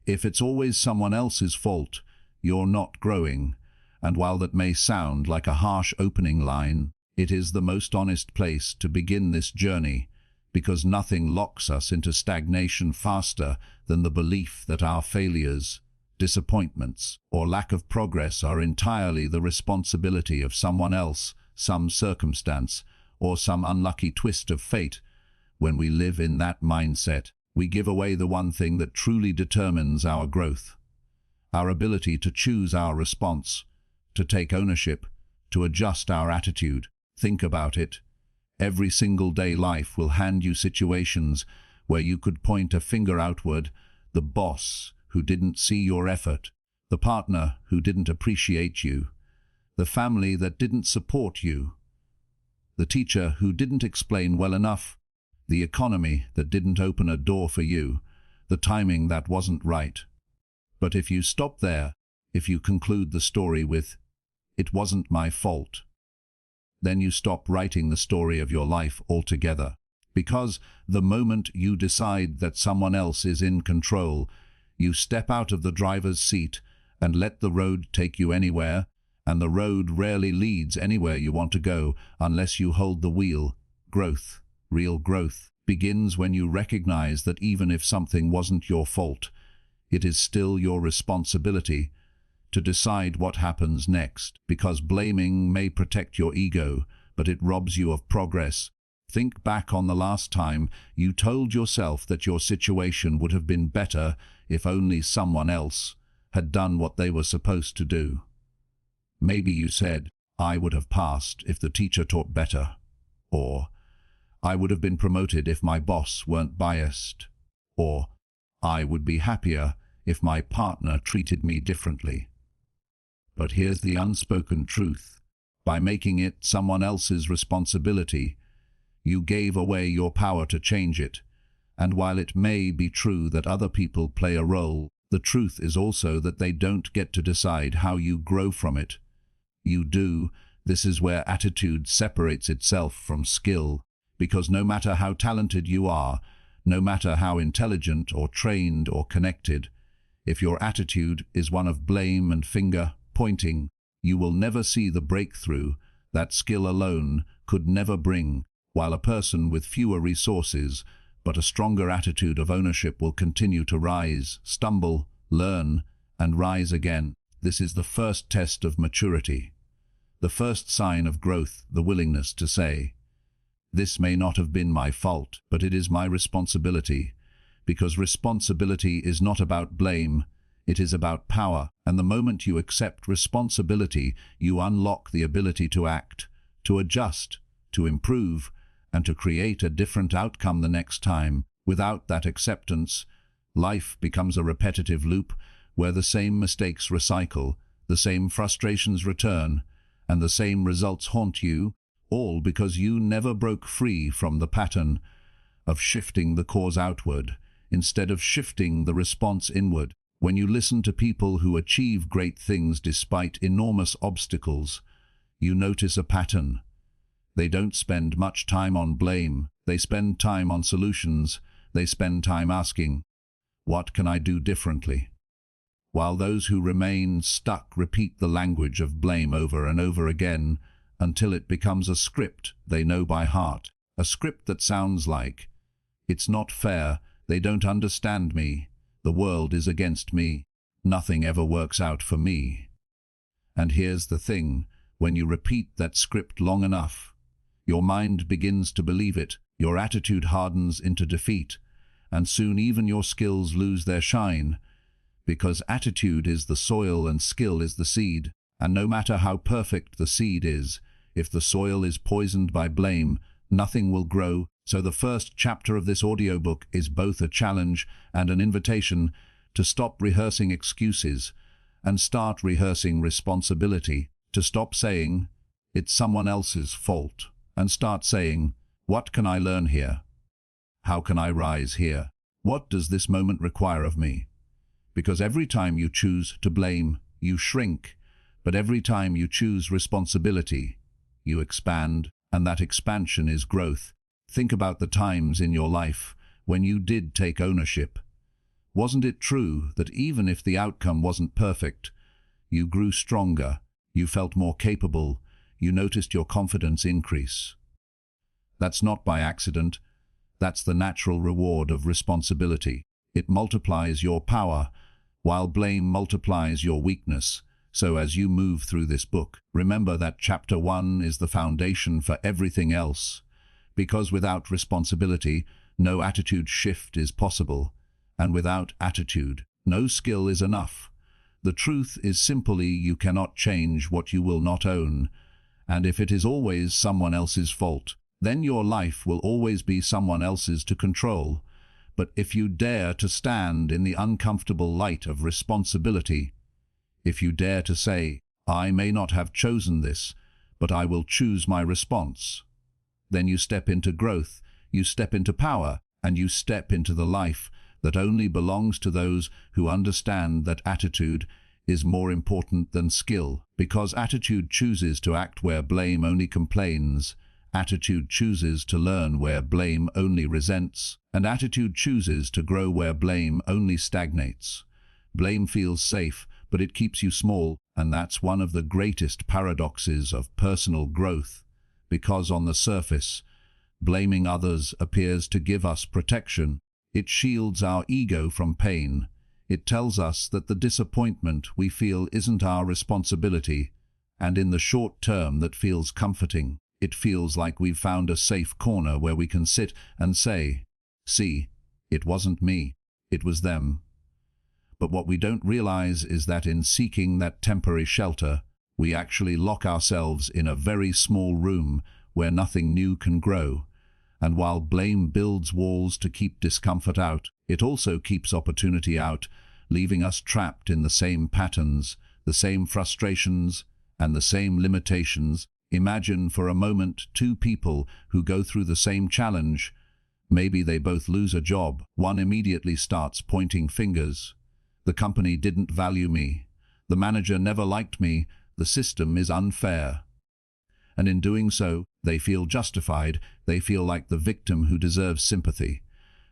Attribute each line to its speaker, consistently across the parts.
Speaker 1: If it's always someone else's fault, you're not growing. And while that may sound like a harsh opening line, it is the most honest place to begin this journey, because nothing locks us into stagnation faster than the belief that our failures, disappointments, or lack of progress are entirely the responsibility of someone else, some circumstance, or some unlucky twist of fate. When we live in that mindset, we give away the one thing that truly determines our growth: our ability to choose our response, to take ownership, to adjust our attitude. Think about it. Every single day life will hand you situations where you could point a finger outward: the boss who didn't see your effort, the partner who didn't appreciate you, the family that didn't support you, the teacher who didn't explain well enough, the economy that didn't open a door for you, the timing that wasn't right. But if you stop there, if you conclude the story with, "It wasn't my fault," then you stop writing the story of your life altogether. Because the moment you decide that someone else is in control, you step out of the driver's seat and let the road take you anywhere, and the road rarely leads anywhere you want to go unless you hold the wheel. Growth, real growth, begins when you recognize that even if something wasn't your fault, it is still your responsibility to decide what happens next, because blaming may protect your ego, but it robs you of progress. Think back on the last time you told yourself that your situation would have been better if only someone else had done what they were supposed to do. Maybe you said, "I would have passed if the teacher taught better," or "I would have been promoted if my boss weren't biased," or "I would be happier if my partner treated me differently." But here's the unspoken truth: by making it someone else's responsibility, you gave away your power to change it. And while it may be true that other people play a role, the truth is also that they don't get to decide how you grow from it. You do. This is where attitude separates itself from skill, because no matter how talented you are, no matter how intelligent or trained or connected, if your attitude is one of blame and finger pointing, you will never see the breakthrough that skill alone could never bring. While a person with fewer resources but a stronger attitude of ownership will continue to rise, stumble, learn, and rise again. This is the first test of maturity, the first sign of growth, the willingness to say, "This may not have been my fault, but it is my responsibility," because responsibility is not about blame, it is about power. And the moment you accept responsibility, you unlock the ability to act, to adjust, to improve, and to create a different outcome the next time. Without that acceptance, life becomes a repetitive loop where the same mistakes recycle, the same frustrations return, and the same results haunt you, all because you never broke free from the pattern of shifting the cause outward instead of shifting the response inward. When you listen to people who achieve great things despite enormous obstacles, you notice a pattern. They don't spend much time on blame. They spend time on solutions. They spend time asking, "What can I do differently?" While those who remain stuck repeat the language of blame over and over again until it becomes a script they know by heart. A script that sounds like, "It's not fair. They don't understand me. The world is against me. Nothing ever works out for me." And here's the thing: when you repeat that script long enough, your mind begins to believe it, your attitude hardens into defeat, and soon even your skills lose their shine, because attitude is the soil and skill is the seed. And no matter how perfect the seed is, if the soil is poisoned by blame, nothing will grow. So the first chapter of this audiobook is both a challenge and an invitation to stop rehearsing excuses and start rehearsing responsibility, to stop saying, "It's someone else's fault," and start saying, "What can I learn here? How can I rise here? What does this moment require of me?" Because every time you choose to blame, you shrink, but every time you choose responsibility, you expand, and that expansion is growth. Think about the times in your life when you did take ownership, Wasn't it true that even if the outcome wasn't perfect, you grew stronger, you felt more capable, you noticed your confidence increase? That's not by accident. That's the natural reward of responsibility. It multiplies your power, while blame multiplies your weakness. So as you move through this book, remember that chapter 1 is the foundation for everything else. Because without responsibility, no attitude shift is possible. And without attitude, no skill is enough. The truth is simply you cannot change what you will not own. And if it is always someone else's fault, then your life will always be someone else's to control. But if you dare to stand in the uncomfortable light of responsibility, if you dare to say, I may not have chosen this, but I will choose my response, then you step into growth, you step into power, and you step into the life that only belongs to those who understand that attitude is more important than skill. Because attitude chooses to act where blame only complains, attitude chooses to learn where blame only resents, and attitude chooses to grow where blame only stagnates. Blame feels safe, but it keeps you small, and that's one of the greatest paradoxes of personal growth, because on the surface, blaming others appears to give us protection. It shields our ego from pain. It tells us that the disappointment we feel isn't our responsibility, and in the short term that feels comforting. It feels like we've found a safe corner where we can sit and say, see, it wasn't me, it was them. But what we don't realize is that in seeking that temporary shelter, we actually lock ourselves in a very small room where nothing new can grow. And while blame builds walls to keep discomfort out, it also keeps opportunity out, leaving us trapped in the same patterns, the same frustrations, and the same limitations. Imagine for a moment two people who go through the same challenge. Maybe they both lose a job. One immediately starts pointing fingers. The company didn't value me. The manager never liked me. The system is unfair. And in doing so, they feel justified. They feel like the victim who deserves sympathy.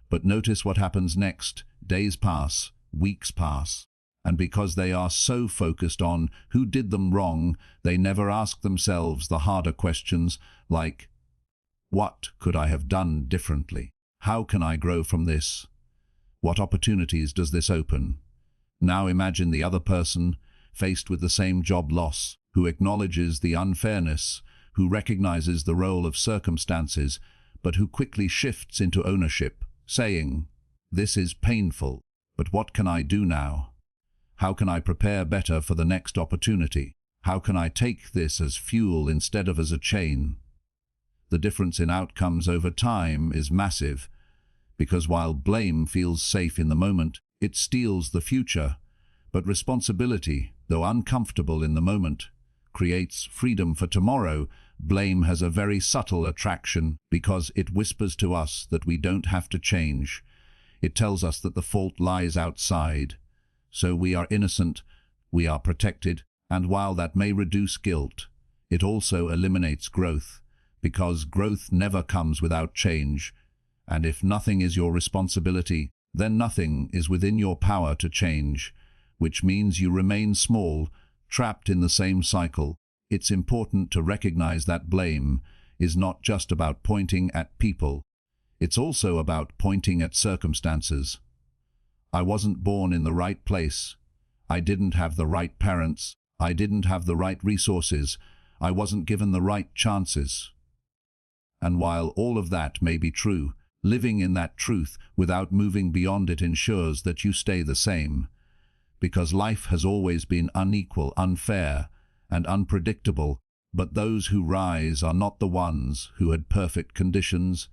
Speaker 1: But notice what happens next. Days pass, weeks pass. And because they are so focused on who did them wrong, they never ask themselves the harder questions like, what could I have done differently? How can I grow from this? What opportunities does this open? Now imagine the other person, faced with the same job loss, who acknowledges the unfairness, who recognizes the role of circumstances, but who quickly shifts into ownership, saying, this is painful, but what can I do now? How can I prepare better for the next opportunity? How can I take this as fuel instead of as a chain? The difference in outcomes over time is massive, because while blame feels safe in the moment, it steals the future. But responsibility, though uncomfortable in the moment, creates freedom for tomorrow. Blame has a very subtle attraction because it whispers to us that we don't have to change. It tells us that the fault lies outside. So we are innocent, we are protected, and while that may reduce guilt, it also eliminates growth, because growth never comes without change. And if nothing is your responsibility, then nothing is within your power to change, which means you remain small, trapped in the same cycle. It's important to recognize that blame is not just about pointing at people. It's also about pointing at circumstances. I wasn't born in the right place. I didn't have the right parents. I didn't have the right resources. I wasn't given the right chances. And while all of that may be true, living in that truth without moving beyond it ensures that you stay the same. Because life has always been unequal, unfair, and unpredictable, but those who rise are not the ones who had perfect conditions.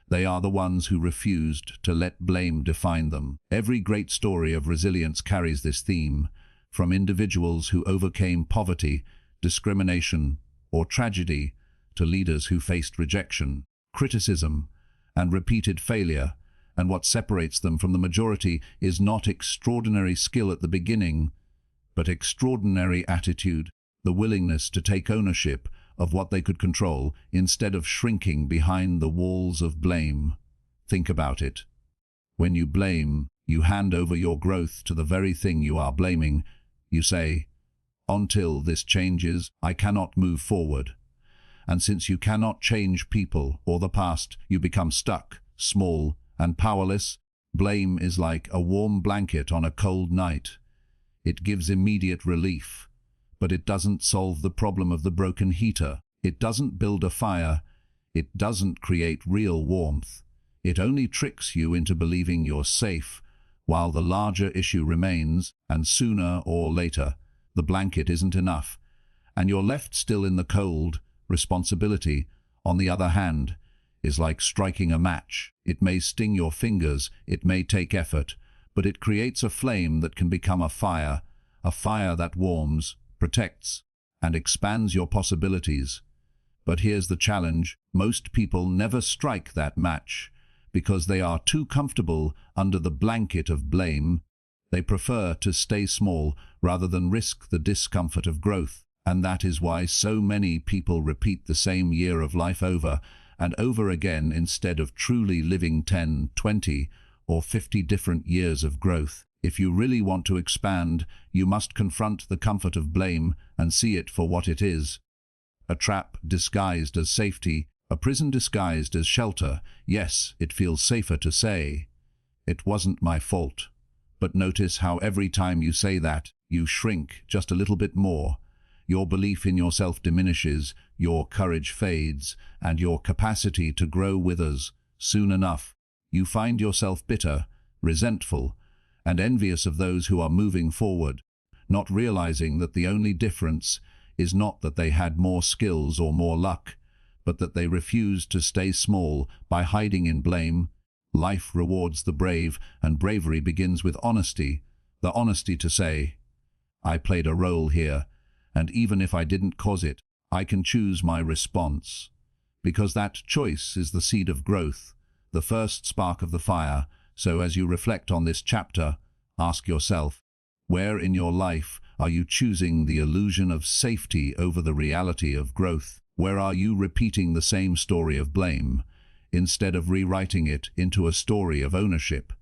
Speaker 1: They are the ones who refused to let blame define them. Every great story of resilience carries this theme, from individuals who overcame poverty, discrimination, or tragedy, to leaders who faced rejection, criticism, and repeated failure. And what separates them from the majority is not extraordinary skill at the beginning, but extraordinary attitude, the willingness to take ownership of what they could control instead of shrinking behind the walls of blame. Think about it. When you blame, You hand over your growth to the very thing you are blaming. You say, "Until this changes, I cannot move forward." And since you cannot change people or the past, you become stuck, small, and powerless. Blame is like a warm blanket on a cold night. It gives immediate relief, but it doesn't solve the problem of the broken heater. It doesn't build a fire. It doesn't create real warmth. It only tricks you into believing you're safe, while the larger issue remains, and sooner or later, the blanket isn't enough, and you're left still in the cold. Responsibility, on the other hand, is like striking a match. It may sting your fingers, it may take effort, but it creates a flame that can become a fire that warms, protects, and expands your possibilities. But here's the challenge: most people never strike that match because they are too comfortable under the blanket of blame. They prefer to stay small rather than risk the discomfort of growth. And that is why so many people repeat the same year of life over and over again instead of truly living 10, 20, or 50 different years of growth. If you really want to expand, you must confront the comfort of blame and see it for what it is: a trap disguised as safety, a prison disguised as shelter. Yes, it feels safer to say, "It wasn't my fault." But notice how every time you say that, you shrink just a little bit more. Your belief in yourself diminishes, your courage fades, and your capacity to grow withers. Soon enough, you find yourself bitter, resentful, and envious of those who are moving forward, not realizing that the only difference is not that they had more skills or more luck, but that they refused to stay small by hiding in blame. Life rewards the brave, and bravery begins with honesty. The honesty to say, "I played a role here, and even if I didn't cause it, I can choose my response." Because that choice is the seed of growth, the first spark of the fire. So as you reflect on this chapter, ask yourself, where in your life are you choosing the illusion of safety over the reality of growth? Where are you repeating the same story of blame, instead of rewriting it into a story of ownership?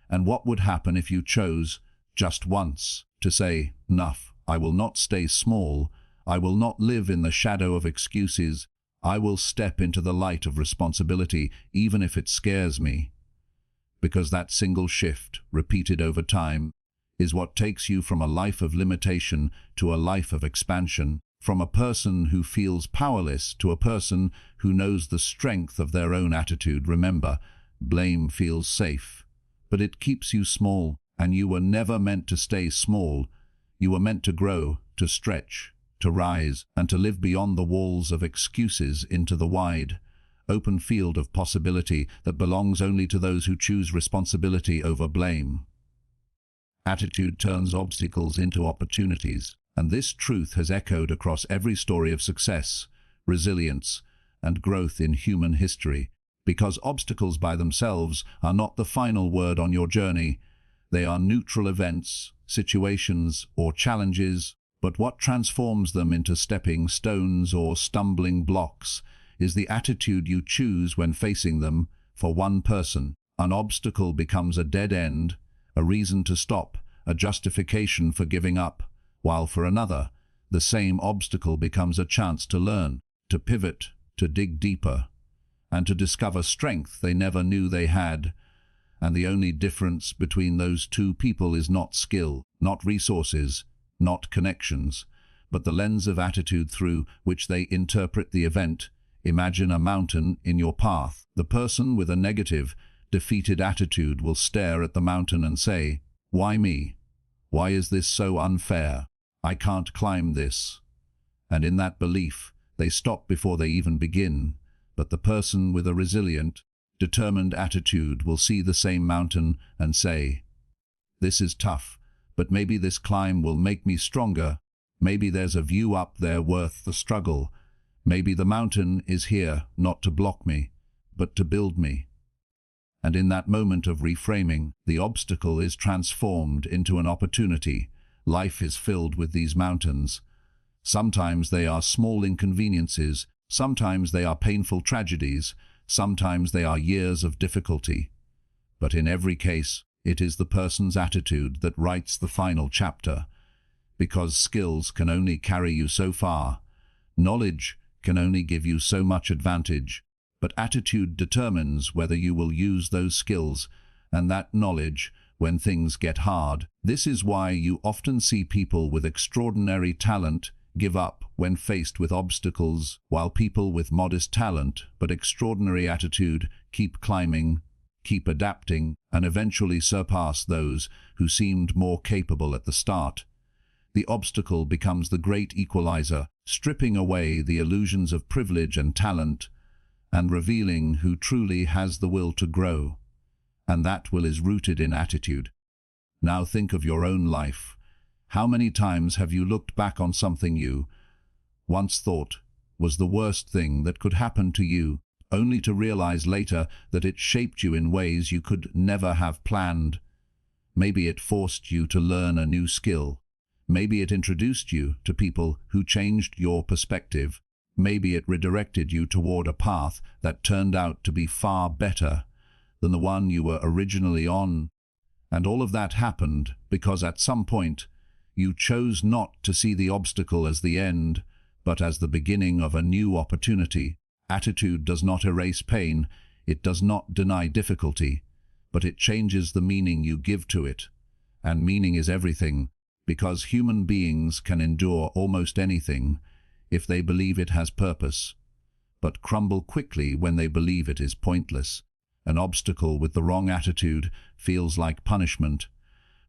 Speaker 1: And what would happen if you chose, just once, to say, "Enough, I will not stay small, I will not live in the shadow of excuses, I will step into the light of responsibility, even if it scares me"? Because that single shift, repeated over time, is what takes you from a life of limitation to a life of expansion, from a person who feels powerless to a person who knows the strength of their own attitude. Remember, blame feels safe, but it keeps you small, and you were never meant to stay small. You were meant to grow, to stretch, to rise, and to live beyond the walls of excuses into the wide, open field of possibility that belongs only to those who choose responsibility over blame. Attitude turns obstacles into opportunities, and this truth has echoed across every story of success, resilience, and growth in human history. Because obstacles by themselves are not the final word on your journey. They are neutral events, situations, or challenges, but what transforms them into stepping stones or stumbling blocks is the attitude you choose when facing them. For one person, an obstacle becomes a dead end, a reason to stop, a justification for giving up, while for another, the same obstacle becomes a chance to learn, to pivot, to dig deeper, and to discover strength they never knew they had. And the only difference between those two people is not skill, not resources, not connections, but the lens of attitude through which they interpret the event. Imagine a mountain in your path. The person with a negative, defeated attitude will stare at the mountain and say, "Why me? Why is this so unfair? I can't climb this." And in that belief, they stop before they even begin. But the person with a resilient, determined attitude will see the same mountain and say, "This is tough, but maybe this climb will make me stronger. Maybe there's a view up there worth the struggle. Maybe the mountain is here not to block me, but to build me." And in that moment of reframing, the obstacle is transformed into an opportunity. Life is filled with these mountains. Sometimes they are small inconveniences, sometimes they are painful tragedies, sometimes they are years of difficulty. But in every case, It is the person's attitude that writes the final chapter, because skills can only carry you so far. Knowledge can only give you so much advantage, but attitude determines whether you will use those skills and that knowledge when things get hard. This is why you often see people with extraordinary talent give up when faced with obstacles, while people with modest talent but extraordinary attitude keep climbing, keep adapting, and eventually surpass those who seemed more capable at the start. The obstacle becomes the great equalizer, stripping away the illusions of privilege and talent, and revealing who truly has the will to grow. And that will is rooted in attitude. Now think of your own life. How many times have you looked back on something you once thought was the worst thing that could happen to you, only to realize later that it shaped you in ways you could never have planned? Maybe it forced you to learn a new skill. Maybe it introduced you to people who changed your perspective. Maybe it redirected you toward a path that turned out to be far better than the one you were originally on. And all of that happened because at some point you chose not to see the obstacle as the end, but as the beginning of a new opportunity. Attitude does not erase pain, it does not deny difficulty, but it changes the meaning you give to it. And meaning is everything, because human beings can endure almost anything if they believe it has purpose, but crumble quickly when they believe it is pointless. An obstacle with the wrong attitude feels like punishment,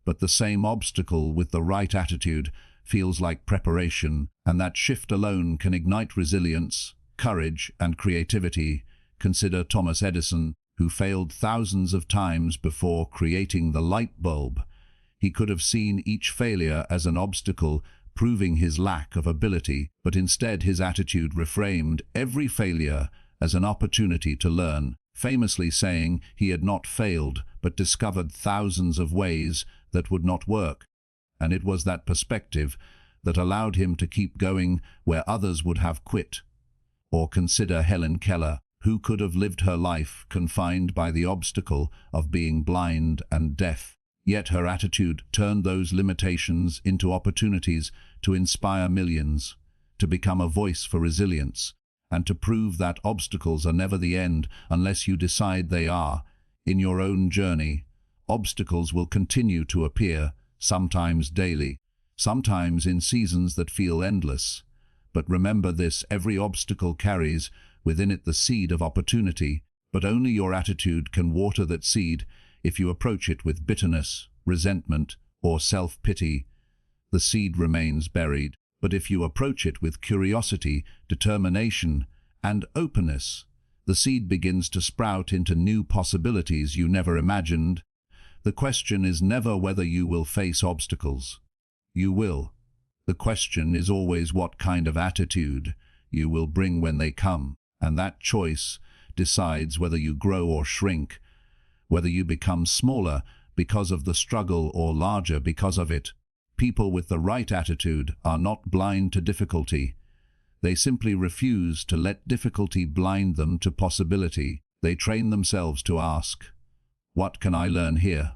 Speaker 1: but the same obstacle with the right attitude feels like preparation, and that shift alone can ignite resilience, courage, and creativity. Consider Thomas Edison, who failed thousands of times before creating the light bulb. He could have seen each failure as an obstacle, proving his lack of ability, but instead his attitude reframed every failure as an opportunity to learn, famously saying he had not failed but discovered thousands of ways that would not work. And it was that perspective that allowed him to keep going where others would have quit. Or consider Helen Keller, who could have lived her life confined by the obstacle of being blind and deaf. Yet her attitude turned those limitations into opportunities to inspire millions, to become a voice for resilience, and to prove that obstacles are never the end unless you decide they are. In your own journey, obstacles will continue to appear, sometimes daily, sometimes in seasons that feel endless. But remember this: every obstacle carries within it the seed of opportunity, but only your attitude can water that seed. If you approach it with bitterness, resentment, or self-pity, the seed remains buried. But if you approach it with curiosity, determination, and openness, the seed begins to sprout into new possibilities you never imagined. The question is never whether you will face obstacles. You will. The question is always what kind of attitude you will bring when they come, and that choice decides whether you grow or shrink, whether you become smaller because of the struggle or larger because of it. People with the right attitude are not blind to difficulty. They simply refuse to let difficulty blind them to possibility. They train themselves to ask, what can I learn here?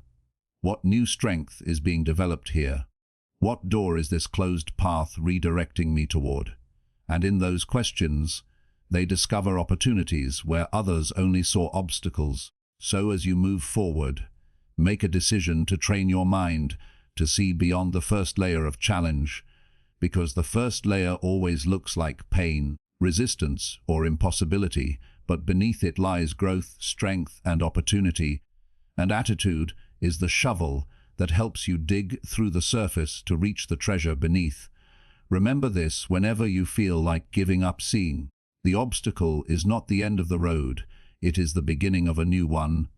Speaker 1: What new strength is being developed here? What door is this closed path redirecting me toward? And in those questions, they discover opportunities where others only saw obstacles. So as you move forward, make a decision to train your mind to see beyond the first layer of challenge, because the first layer always looks like pain, resistance, or impossibility, but beneath it lies growth, strength, and opportunity. And attitude is the shovel that helps you dig through the surface to reach the treasure beneath. Remember this whenever you feel like giving up. Seeing the obstacle is not the end of the road, it is the beginning of a new one.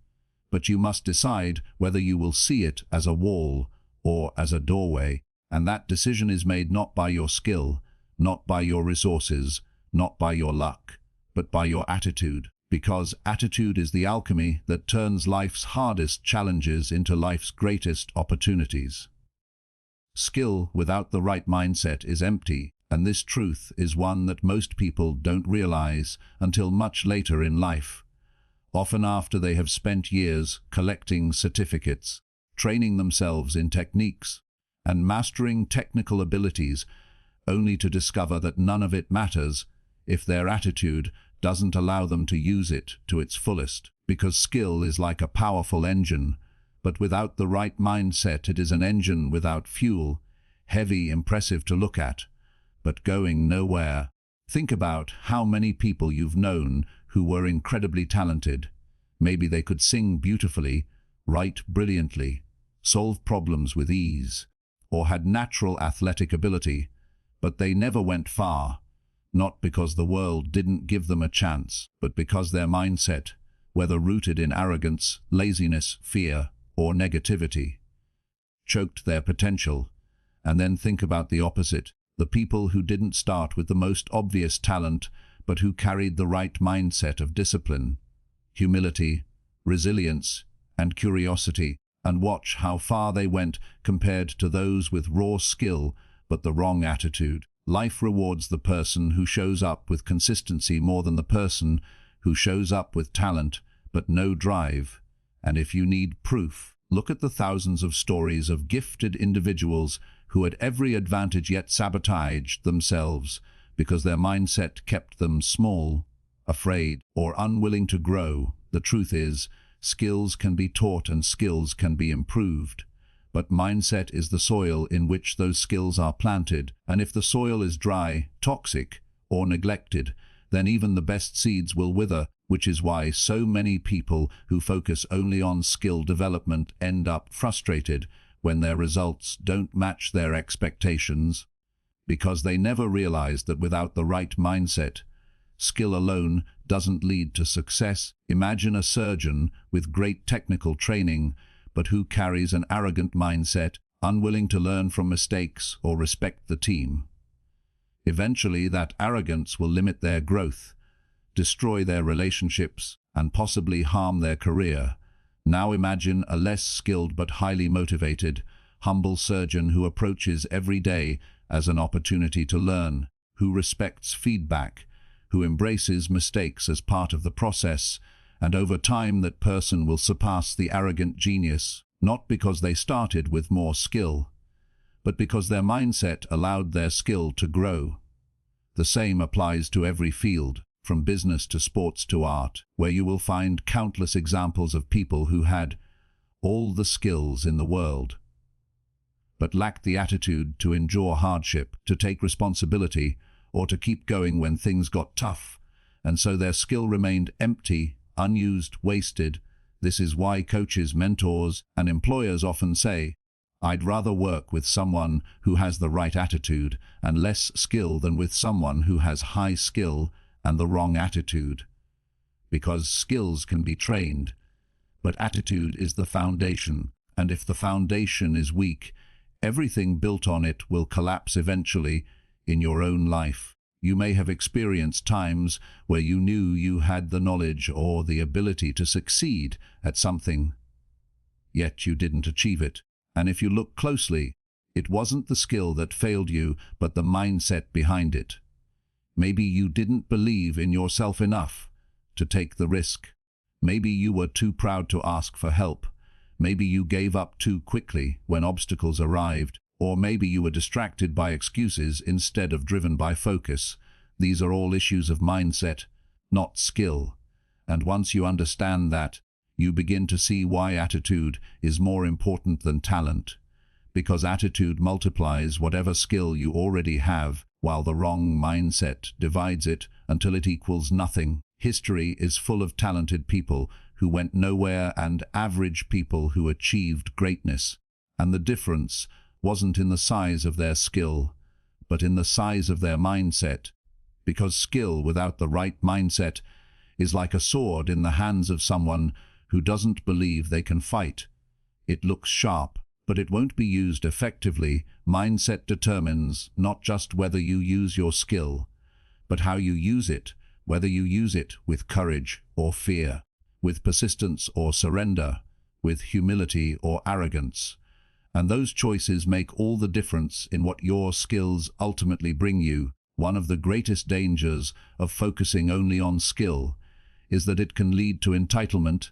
Speaker 1: But you must decide whether you will see it as a wall or as a doorway, and that decision is made not by your skill, not by your resources, not by your luck, but by your attitude. Because attitude is the alchemy that turns life's hardest challenges into life's greatest opportunities. Skill without the right mindset is empty, and this truth is one that most people don't realize until much later in life, often after they have spent years collecting certificates, training themselves in techniques, and mastering technical abilities, only to discover that none of it matters if their attitude doesn't allow them to use it to its fullest. Because skill is like a powerful engine, but without the right mindset it is an engine without fuel, heavy, impressive to look at, but going nowhere. Think about how many people you've known who were incredibly talented. Maybe they could sing beautifully, write brilliantly, solve problems with ease, or had natural athletic ability, but they never went far, not because the world didn't give them a chance, but because their mindset, whether rooted in arrogance, laziness, fear, or negativity, choked their potential. And then think about the opposite, the people who didn't start with the most obvious talent, but who carried the right mindset of discipline, humility, resilience, and curiosity, and watch how far they went compared to those with raw skill but the wrong attitude. Life rewards the person who shows up with consistency more than the person who shows up with talent but no drive. And if you need proof, look at the thousands of stories of gifted individuals who had every advantage yet sabotaged themselves because their mindset kept them small, afraid, or unwilling to grow. The truth is, skills can be taught and skills can be improved. But mindset is the soil in which those skills are planted, and if the soil is dry, toxic, or neglected, then even the best seeds will wither, which is why so many people who focus only on skill development end up frustrated when their results don't match their expectations, because they never realize that without the right mindset, skill alone doesn't lead to success. Imagine a surgeon with great technical training, but who carries an arrogant mindset, unwilling to learn from mistakes or respect the team. Eventually, that arrogance will limit their growth, destroy their relationships, and possibly harm their career. Now imagine a less skilled but highly motivated, humble surgeon who approaches every day as an opportunity to learn, who respects feedback, who embraces mistakes as part of the process, and over time that person will surpass the arrogant genius, not because they started with more skill, but because their mindset allowed their skill to grow. The same applies to every field, from business to sports to art, where you will find countless examples of people who had all the skills in the world, but lacked the attitude to endure hardship, to take responsibility, or to keep going when things got tough, and so their skill remained empty, unused, wasted. This is why coaches, mentors, and employers often say, "I'd rather work with someone who has the right attitude and less skill than with someone who has high skill and the wrong attitude." Because skills can be trained, but attitude is the foundation, and if the foundation is weak, everything built on it will collapse eventually in your own life. You may have experienced times where you knew you had the knowledge or the ability to succeed at something, yet you didn't achieve it. And if you look closely, it wasn't the skill that failed you, but the mindset behind it. Maybe you didn't believe in yourself enough to take the risk. Maybe you were too proud to ask for help. Maybe you gave up too quickly when obstacles arrived. Or maybe you were distracted by excuses instead of driven by focus. These are all issues of mindset, not skill. And once you understand that, you begin to see why attitude is more important than talent. Because attitude multiplies whatever skill you already have, while the wrong mindset divides it until it equals nothing. History is full of talented people who went nowhere and average people who achieved greatness. And the difference wasn't in the size of their skill, but in the size of their mindset. Because skill without the right mindset is like a sword in the hands of someone who doesn't believe they can fight. It looks sharp, but it won't be used effectively. Mindset determines not just whether you use your skill, but how you use it, whether you use it with courage or fear, with persistence or surrender, with humility or arrogance. And those choices make all the difference in what your skills ultimately bring you. One of the greatest dangers of focusing only on skill is that it can lead to entitlement,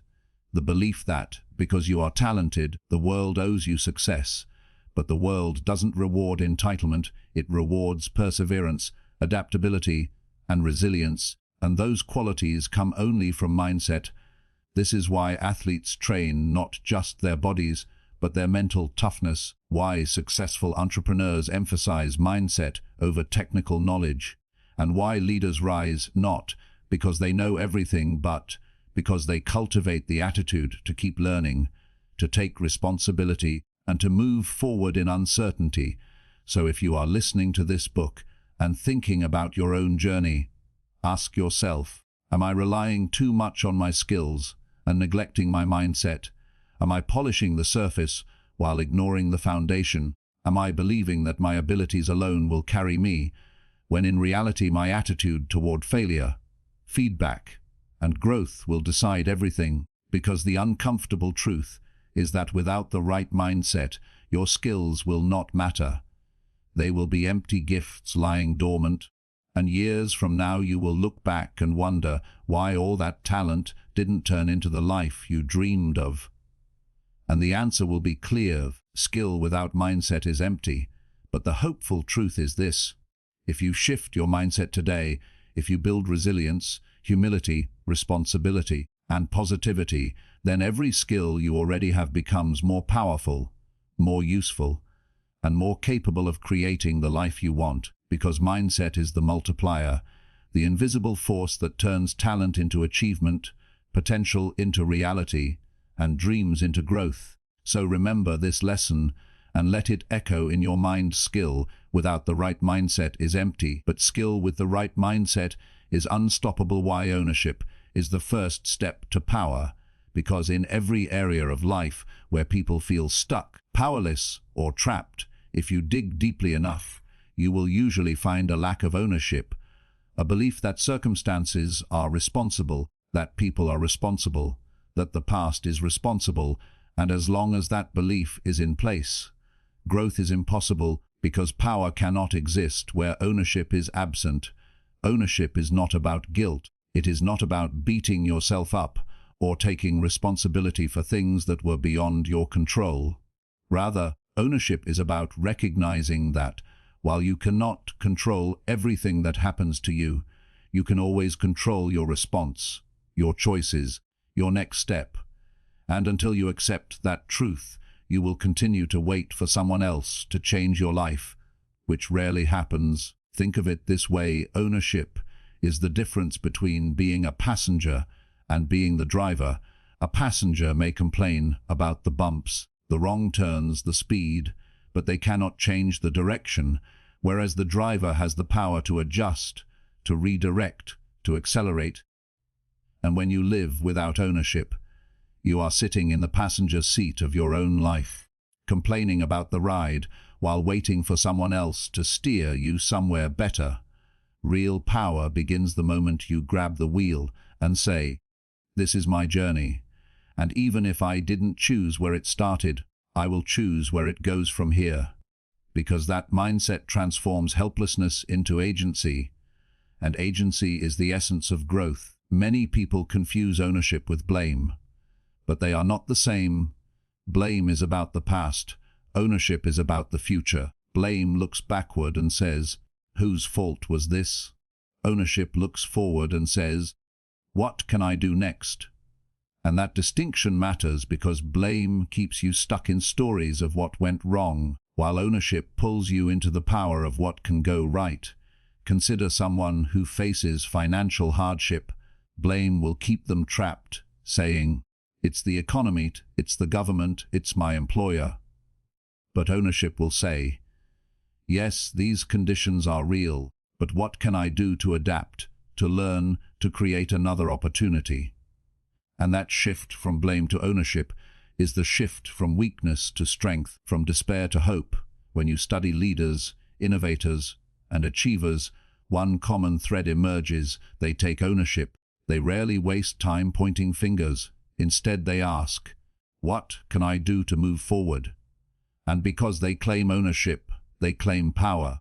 Speaker 1: the belief that, Because you are talented, the world owes you success. But the world doesn't reward entitlement, it rewards perseverance, adaptability, and resilience, and those qualities come only from mindset. This is why athletes train not just their bodies, but their mental toughness, why successful entrepreneurs emphasize mindset over technical knowledge, and why leaders rise not because they know everything, but because they cultivate the attitude to keep learning, to take responsibility, and to move forward in uncertainty. So if you are listening to this book and thinking about your own journey, ask yourself, am I relying too much on my skills and neglecting my mindset? Am I polishing the surface while ignoring the foundation? Am I believing that my abilities alone will carry me, when in reality my attitude toward failure, feedback, and growth will decide everything? Because the uncomfortable truth is that without the right mindset, your skills will not matter. They will be empty gifts lying dormant, and years from now you will look back and wonder why all that talent didn't turn into the life you dreamed of. And the answer will be clear: skill without mindset is empty. But the hopeful truth is this: if you shift your mindset today, if you build resilience, humility, responsibility, and positivity, then every skill you already have becomes more powerful, more useful, and more capable of creating the life you want, because mindset is the multiplier, the invisible force that turns talent into achievement, potential into reality, and dreams into growth. So remember this lesson and let it echo in your mind: skill without the right mindset is empty, but skill with the right mindset is unstoppable. Why ownership is the first step to power, because in every area of life where people feel stuck, powerless, or trapped, if you dig deeply enough, you will usually find a lack of ownership, a belief that circumstances are responsible, that people are responsible, that the past is responsible, and as long as that belief is in place, growth is impossible, because power cannot exist where ownership is absent. Ownership is not about guilt. It is not about beating yourself up or taking responsibility for things that were beyond your control. Rather, ownership is about recognizing that, while you cannot control everything that happens to you, you can always control your response, your choices, your next step. And until you accept that truth, you will continue to wait for someone else to change your life, which rarely happens. Think of it this way: ownership is the difference between being a passenger and being the driver. A passenger may complain about the bumps, the wrong turns, the speed, but they cannot change the direction, whereas the driver has the power to adjust, to redirect, to accelerate. And when you live without ownership, you are sitting in the passenger seat of your own life, complaining about the ride while waiting for someone else to steer you somewhere better. Real power begins the moment you grab the wheel and say, "This is my journey, and even if I didn't choose where it started, I will choose where it goes from here." Because that mindset transforms helplessness into agency, and agency is the essence of growth. Many people confuse ownership with blame, but they are not the same. Blame is about the past. Ownership is about the future. Blame looks backward and says, "Whose fault was this?" Ownership looks forward and says, "What can I do next?" And that distinction matters because blame keeps you stuck in stories of what went wrong, while ownership pulls you into the power of what can go right. Consider someone who faces financial hardship. Blame will keep them trapped, saying, "It's the economy, it's the government, it's my employer." But ownership will say, "Yes, these conditions are real, but what can I do to adapt, to learn, to create another opportunity?" And that shift from blame to ownership is the shift from weakness to strength, from despair to hope. When you study leaders, innovators, and achievers, one common thread emerges: they take ownership. They rarely waste time pointing fingers. Instead, they ask, "What can I do to move forward?" And because they claim ownership, they claim power.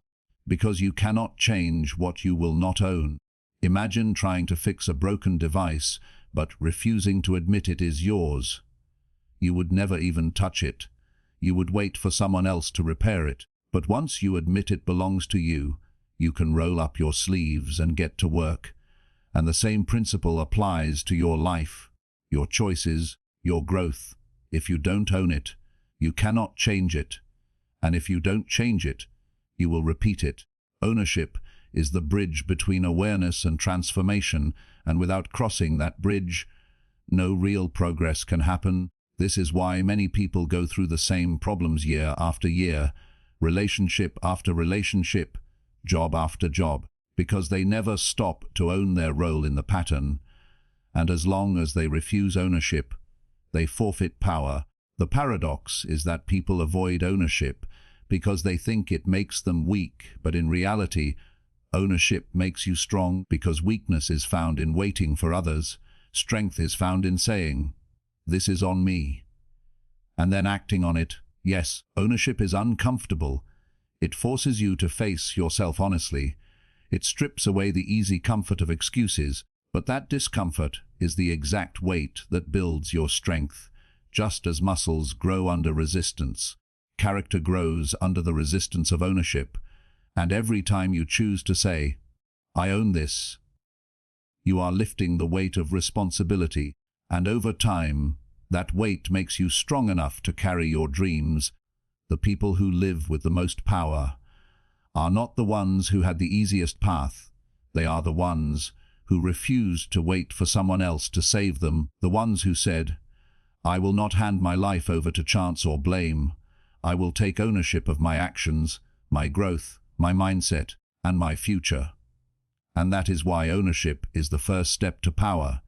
Speaker 1: Because you cannot change what you will not own. Imagine trying to fix a broken device, but refusing to admit it is yours. you would never even touch it. You would wait for someone else to repair it. But once you admit it belongs to you, you can roll up your sleeves and get to work. And the same principle applies to your life, your choices, your growth. If you don't own it, you cannot change it. And if you don't change it, you will repeat it. Ownership is the bridge between awareness and transformation, and without crossing that bridge, no real progress can happen. This is why many people go through the same problems year after year, relationship after relationship, job after job, because they never stop to own their role in the pattern. And as long as they refuse ownership, they forfeit power. The paradox is that people avoid ownership because they think it makes them weak, but in reality, ownership makes you strong, because weakness is found in waiting for others. Strength is found in saying, "This is on me," and then acting on it. Yes, ownership is uncomfortable. It forces you to face yourself honestly. It strips away the easy comfort of excuses, but that discomfort is the exact weight that builds your strength. Just as muscles grow under resistance, character grows under the resistance of ownership. And every time you choose to say, "I own this," you are lifting the weight of responsibility. And over time, that weight makes you strong enough to carry your dreams. The people who live with the most power are not the ones who had the easiest path. They are the ones who refused to wait for someone else to save them. The ones who said, "I will not hand my life over to chance or blame. I will take ownership of my actions, my growth, my mindset, and my future." And that is why ownership is the first step to power.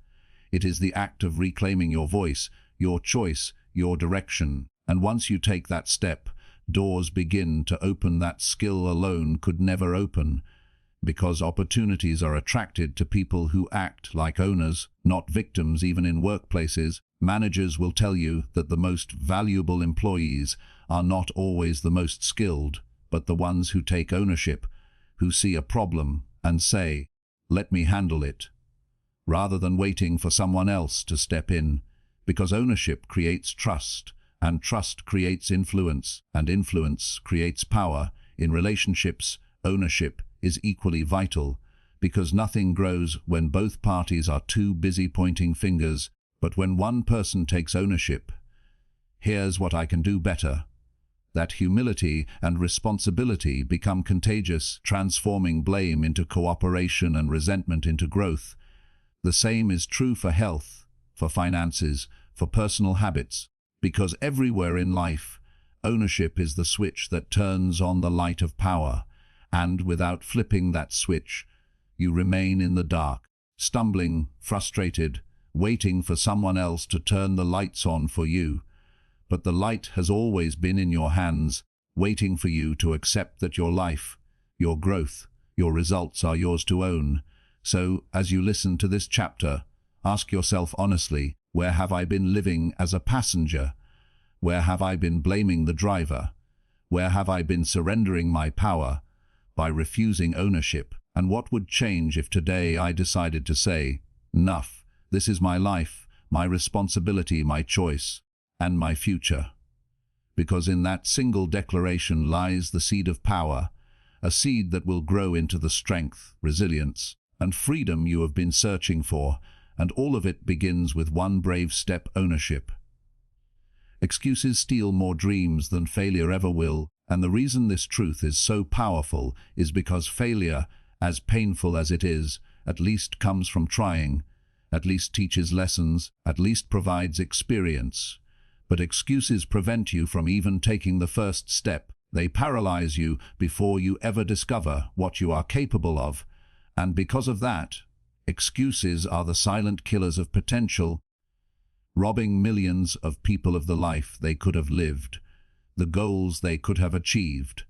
Speaker 1: It is the act of reclaiming your voice, your choice, your direction. And once you take that step, doors begin to open that skill alone could never open, because opportunities are attracted to people who act like owners, not victims. Even in workplaces, managers will tell you that the most valuable employees are not always the most skilled, but the ones who take ownership, who see a problem and say, "Let me handle it," rather than waiting for someone else to step in. Because ownership creates trust, and trust creates influence, and influence creates power. In relationships, ownership is equally vital, because nothing grows when both parties are too busy pointing fingers. But when one person takes ownership, "Here's what I can do better," that humility and responsibility become contagious, transforming blame into cooperation and resentment into growth. The same is true for health, for finances, for personal habits, because everywhere in life, ownership is the switch that turns on the light of power, and without flipping that switch, you remain in the dark, stumbling, frustrated, waiting for someone else to turn the lights on for you. But the light has always been in your hands, waiting for you to accept that your life, your growth, your results are yours to own. So, as you listen to this chapter, ask yourself honestly, where have I been living as a passenger? Where have I been blaming the driver? Where have I been surrendering my power by refusing ownership? And what would change if today I decided to say, "Enough, this is my life, my responsibility, my choice, and my future"? Because in that single declaration lies the seed of power, a seed that will grow into the strength, resilience, and freedom you have been searching for, and all of it begins with one brave step: ownership. Excuses steal more dreams than failure ever will, and the reason this truth is so powerful is because failure, as painful as it is, at least comes from trying, at least teaches lessons, at least provides experience. But excuses prevent you from even taking the first step. They paralyze you before you ever discover what you are capable of, and because of that, excuses are the silent killers of potential, robbing millions of people of the life they could have lived, the goals they could have achieved,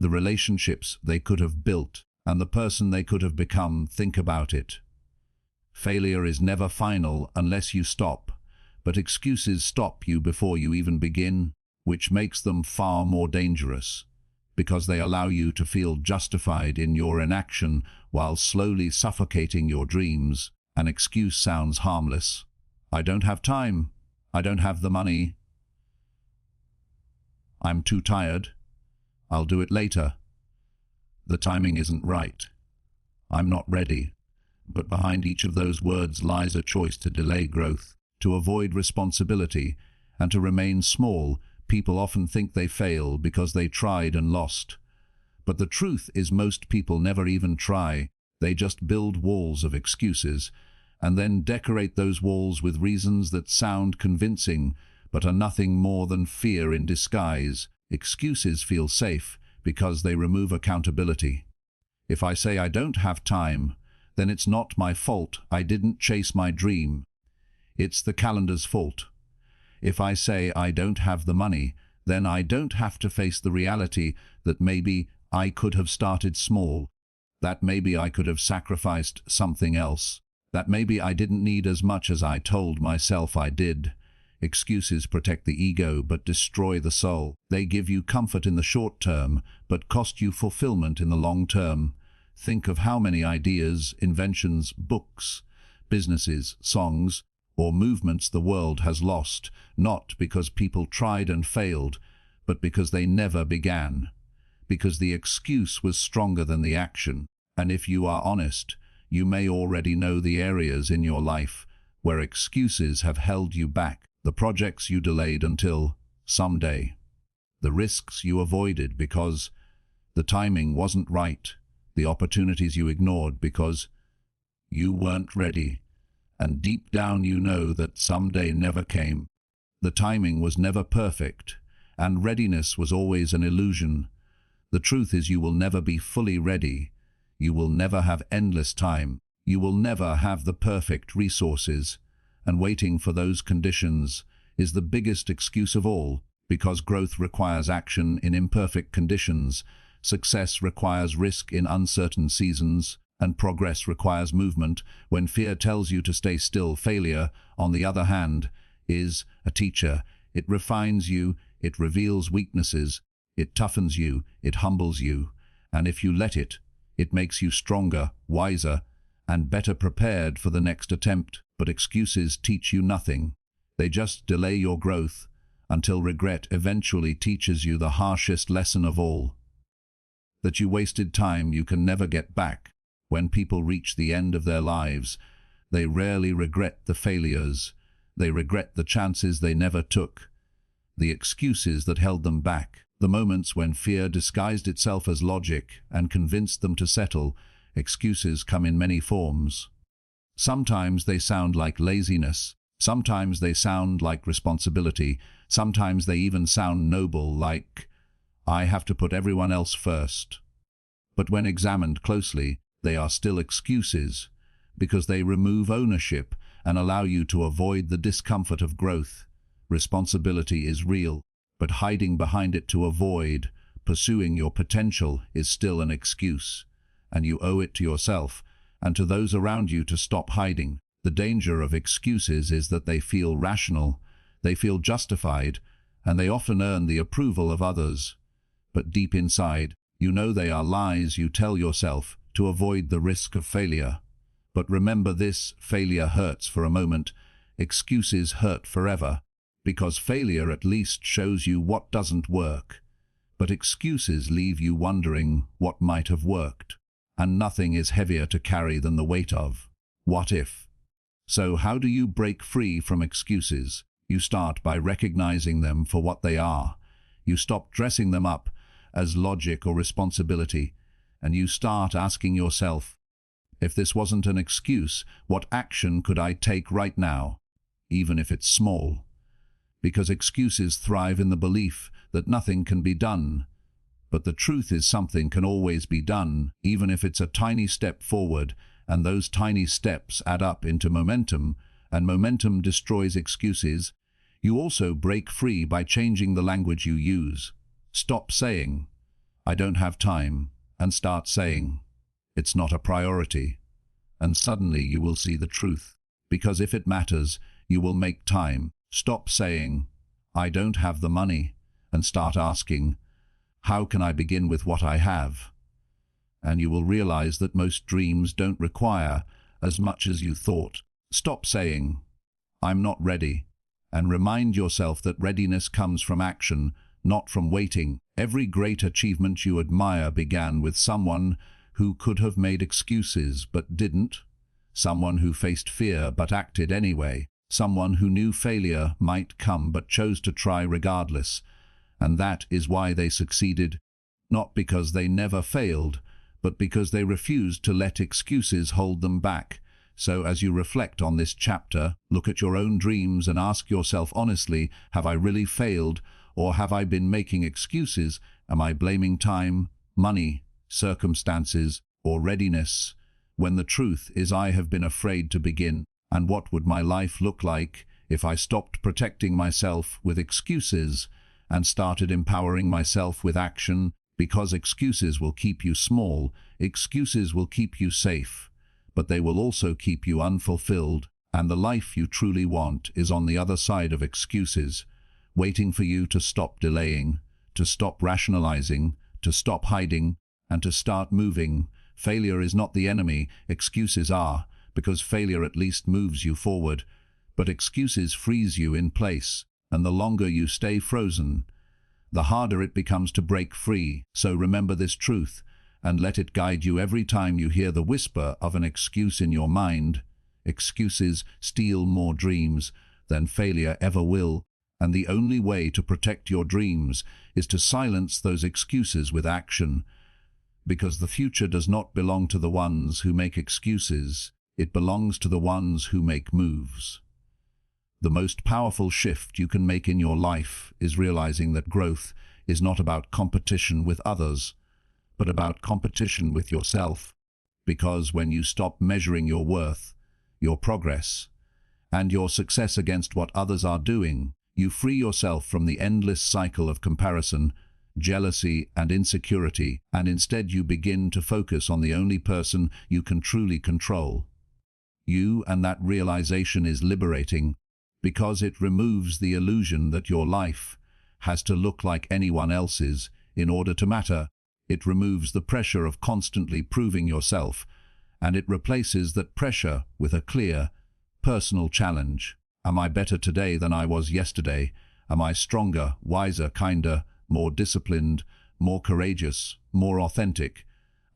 Speaker 1: the relationships they could have built, and the person they could have become. Think about it. Failure is never final unless you stop, but excuses stop you before you even begin, which makes them far more dangerous, because they allow you to feel justified in your inaction while slowly suffocating your dreams. An excuse sounds harmless. "I don't have time. I don't have the money. I'm too tired. I'll do it later. The timing isn't right. I'm not ready. But behind each of those words lies a choice to delay growth, to avoid responsibility, and to remain small. People often think they fail because they tried and lost. But the truth is most people never even try. They just build walls of excuses, and then decorate those walls with reasons that sound convincing, but are nothing more than fear in disguise. Excuses feel safe because they remove accountability. If I say I don't have time, then it's not my fault I didn't chase my dream. It's the calendar's fault. If I say I don't have the money, then I don't have to face the reality that maybe I could have started small, that maybe I could have sacrificed something else, that maybe I didn't need as much as I told myself I did. Excuses protect the ego but destroy the soul. They give you comfort in the short term, but cost you fulfillment in the long term. Think of how many ideas, inventions, books, businesses, songs, or movements the world has lost, not because people tried and failed, but because they never began. Because the excuse was stronger than the action. And if you are honest, you may already know the areas in your life where excuses have held you back, the projects you delayed until someday, the risks you avoided because the timing wasn't right, the opportunities you ignored because you weren't ready, and deep down you know that someday never came. The timing was never perfect, and readiness was always an illusion. The truth is you will never be fully ready. You will never have endless time. You will never have the perfect resources. And waiting for those conditions is the biggest excuse of all, because growth requires action in imperfect conditions, success requires risk in uncertain seasons, and progress requires movement. When fear tells you to stay still, failure, on the other hand, is a teacher. It refines you, it reveals weaknesses, it toughens you, it humbles you, and if you let it, it makes you stronger, wiser, and better prepared for the next attempt. But excuses teach you nothing. They just delay your growth until regret eventually teaches you the harshest lesson of all, that you wasted time you can never get back. When people reach the end of their lives, they rarely regret the failures. They regret the chances they never took, the excuses that held them back, the moments when fear disguised itself as logic and convinced them to settle. Excuses come in many forms. Sometimes they sound like laziness. Sometimes they sound like responsibility. Sometimes they even sound noble, like, I have to put everyone else first. But when examined closely, they are still excuses, because they remove ownership and allow you to avoid the discomfort of growth. Responsibility is real, but hiding behind it to avoid pursuing your potential is still an excuse, and you owe it to yourself and to those around you to stop hiding. The danger of excuses is that they feel rational, they feel justified, and they often earn the approval of others. But deep inside, you know they are lies you tell yourself to avoid the risk of failure. But remember this, failure hurts for a moment, excuses hurt forever, because failure at least shows you what doesn't work. But excuses leave you wondering what might have worked, and nothing is heavier to carry than the weight of what if. So how do you break free from excuses? You start by recognizing them for what they are. You stop dressing them up as logic or responsibility, and you start asking yourself, if this wasn't an excuse, what action could I take right now, even if it's small? Because excuses thrive in the belief that nothing can be done. But the truth is something can always be done, even if it's a tiny step forward, and those tiny steps add up into momentum, and momentum destroys excuses. You also break free by changing the language you use. Stop saying, I don't have time, and start saying, it's not a priority. And suddenly you will see the truth, because if it matters, you will make time. Stop saying, I don't have the money, and start asking, how can I begin with what I have? And you will realize that most dreams don't require as much as you thought. Stop saying, I'm not ready, and remind yourself that readiness comes from action, not from waiting. Every great achievement you admire began with someone who could have made excuses but didn't, someone who faced fear but acted anyway, someone who knew failure might come but chose to try regardless. And that is why they succeeded, not because they never failed, but because they refused to let excuses hold them back. So as you reflect on this chapter, look at your own dreams and ask yourself honestly, have I really failed, or have I been making excuses? Am I blaming time, money, circumstances, or readiness, when the truth is I have been afraid to begin? And what would my life look like if I stopped protecting myself with excuses and started empowering myself with action? Because excuses will keep you small, excuses will keep you safe, but they will also keep you unfulfilled, and the life you truly want is on the other side of excuses, waiting for you to stop delaying, to stop rationalizing, to stop hiding, and to start moving. Failure is not the enemy, excuses are, because failure at least moves you forward, but excuses freeze you in place, and the longer you stay frozen, the harder it becomes to break free. So remember this truth, and let it guide you every time you hear the whisper of an excuse in your mind. Excuses steal more dreams than failure ever will, and the only way to protect your dreams is to silence those excuses with action. Because the future does not belong to the ones who make excuses, it belongs to the ones who make moves. The most powerful shift you can make in your life is realizing that growth is not about competition with others, but about competition with yourself. Because when you stop measuring your worth, your progress, and your success against what others are doing, you free yourself from the endless cycle of comparison, jealousy, and insecurity, and instead you begin to focus on the only person you can truly control. You, and that realization is liberating, because it removes the illusion that your life has to look like anyone else's in order to matter. It removes the pressure of constantly proving yourself, and it replaces that pressure with a clear, personal challenge. Am I better today than I was yesterday? Am I stronger, wiser, kinder, more disciplined, more courageous, more authentic,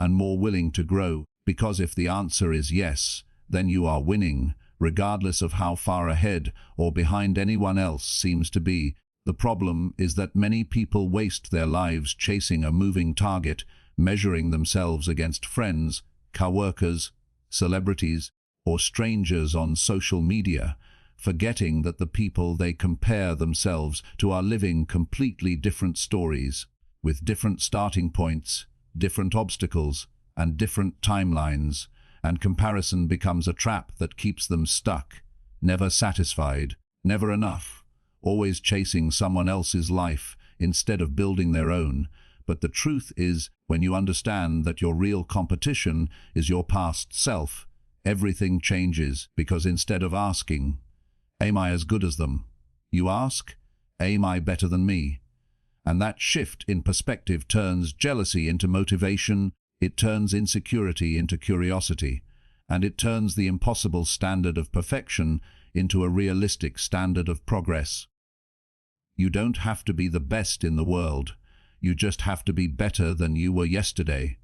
Speaker 1: and more willing to grow? Because if the answer is yes, then you are winning, regardless of how far ahead or behind anyone else seems to be. The problem is that many people waste their lives chasing a moving target, measuring themselves against friends, coworkers, celebrities, or strangers on social media, forgetting that the people they compare themselves to are living completely different stories, with different starting points, different obstacles, and different timelines. And comparison becomes a trap that keeps them stuck, never satisfied, never enough, always chasing someone else's life instead of building their own. But the truth is, when you understand that your real competition is your past self, everything changes, because instead of asking, am I as good as them? You ask, am I better than me? And that shift in perspective turns jealousy into motivation. It turns insecurity into curiosity, and it turns the impossible standard of perfection into a realistic standard of progress. You don't have to be the best in the world, you just have to be better than you were yesterday.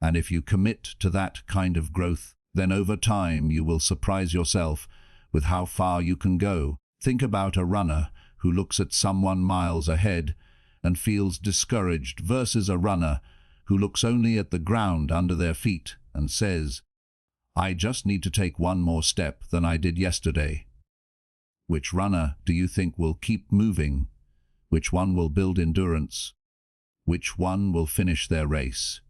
Speaker 1: And if you commit to that kind of growth, then over time you will surprise yourself with how far you can go. Think about a runner who looks at someone miles ahead and feels discouraged versus a runner who looks only at the ground under their feet and says, I just need to take one more step than I did yesterday. Which runner do you think will keep moving? Which one will build endurance? Which one will finish their race?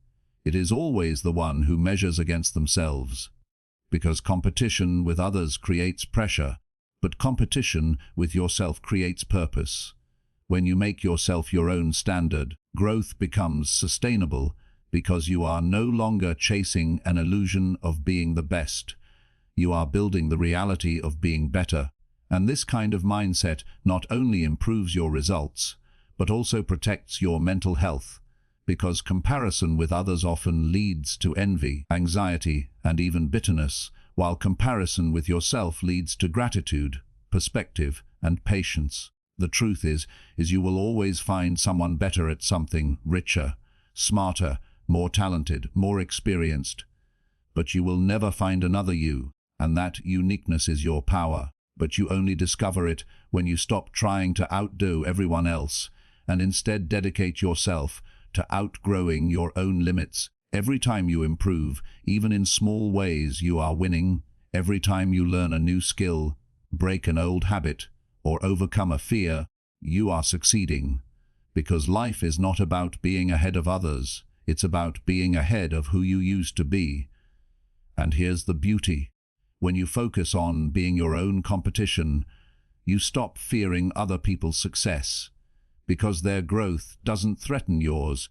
Speaker 1: It is always the one who measures against themselves, because competition with others creates pressure, but competition with yourself creates purpose. When you make yourself your own standard, growth becomes sustainable because you are no longer chasing an illusion of being the best. You are building the reality of being better. And this kind of mindset not only improves your results, but also protects your mental health, because comparison with others often leads to envy, anxiety, and even bitterness, while comparison with yourself leads to gratitude, perspective, and patience. The truth is you will always find someone better at something, richer, smarter, more talented, more experienced. But you will never find another you, and that uniqueness is your power. But you only discover it when you stop trying to outdo everyone else and instead dedicate yourself to outgrowing your own limits. Every time you improve, even in small ways, you are winning. Every time you learn a new skill, break an old habit, or overcome a fear, you are succeeding. Because life is not about being ahead of others, it's about being ahead of who you used to be. And here's the beauty. When you focus on being your own competition, you stop fearing other people's success, because their growth doesn't threaten yours.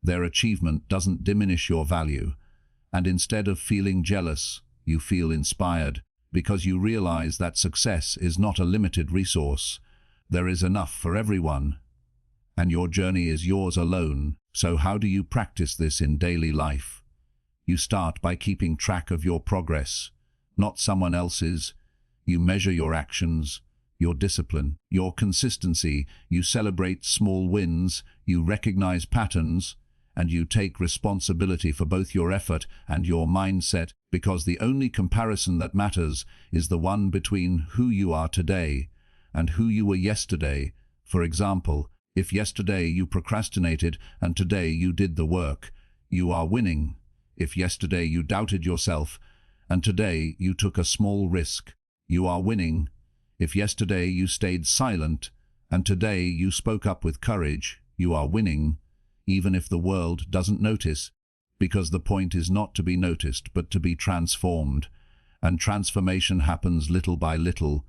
Speaker 1: Their achievement doesn't diminish your value, and instead of feeling jealous, you feel inspired, because you realize that success is not a limited resource. There is enough for everyone, and your journey is yours alone. So how do you practice this in daily life? You start by keeping track of your progress, not someone else's. You measure your actions, your discipline, your consistency. You celebrate small wins, you recognize patterns, and you take responsibility for both your effort and your mindset, because the only comparison that matters is the one between who you are today and who you were yesterday. For example, if yesterday you procrastinated and today you did the work, you are winning. If yesterday you doubted yourself and today you took a small risk, you are winning. If yesterday you stayed silent and today you spoke up with courage, you are winning. Even if the world doesn't notice, because the point is not to be noticed but to be transformed. And transformation happens little by little,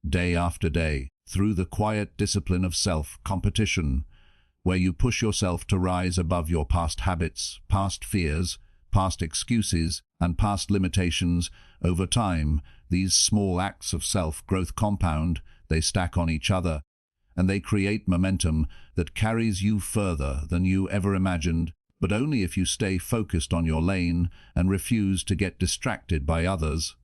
Speaker 1: day after day, through the quiet discipline of self-competition, where you push yourself to rise above your past habits, past fears, past excuses, and past limitations. Over time, these small acts of self-growth compound, they stack on each other, and they create momentum that carries you further than you ever imagined, but only if you stay focused on your lane and refuse to get distracted by others.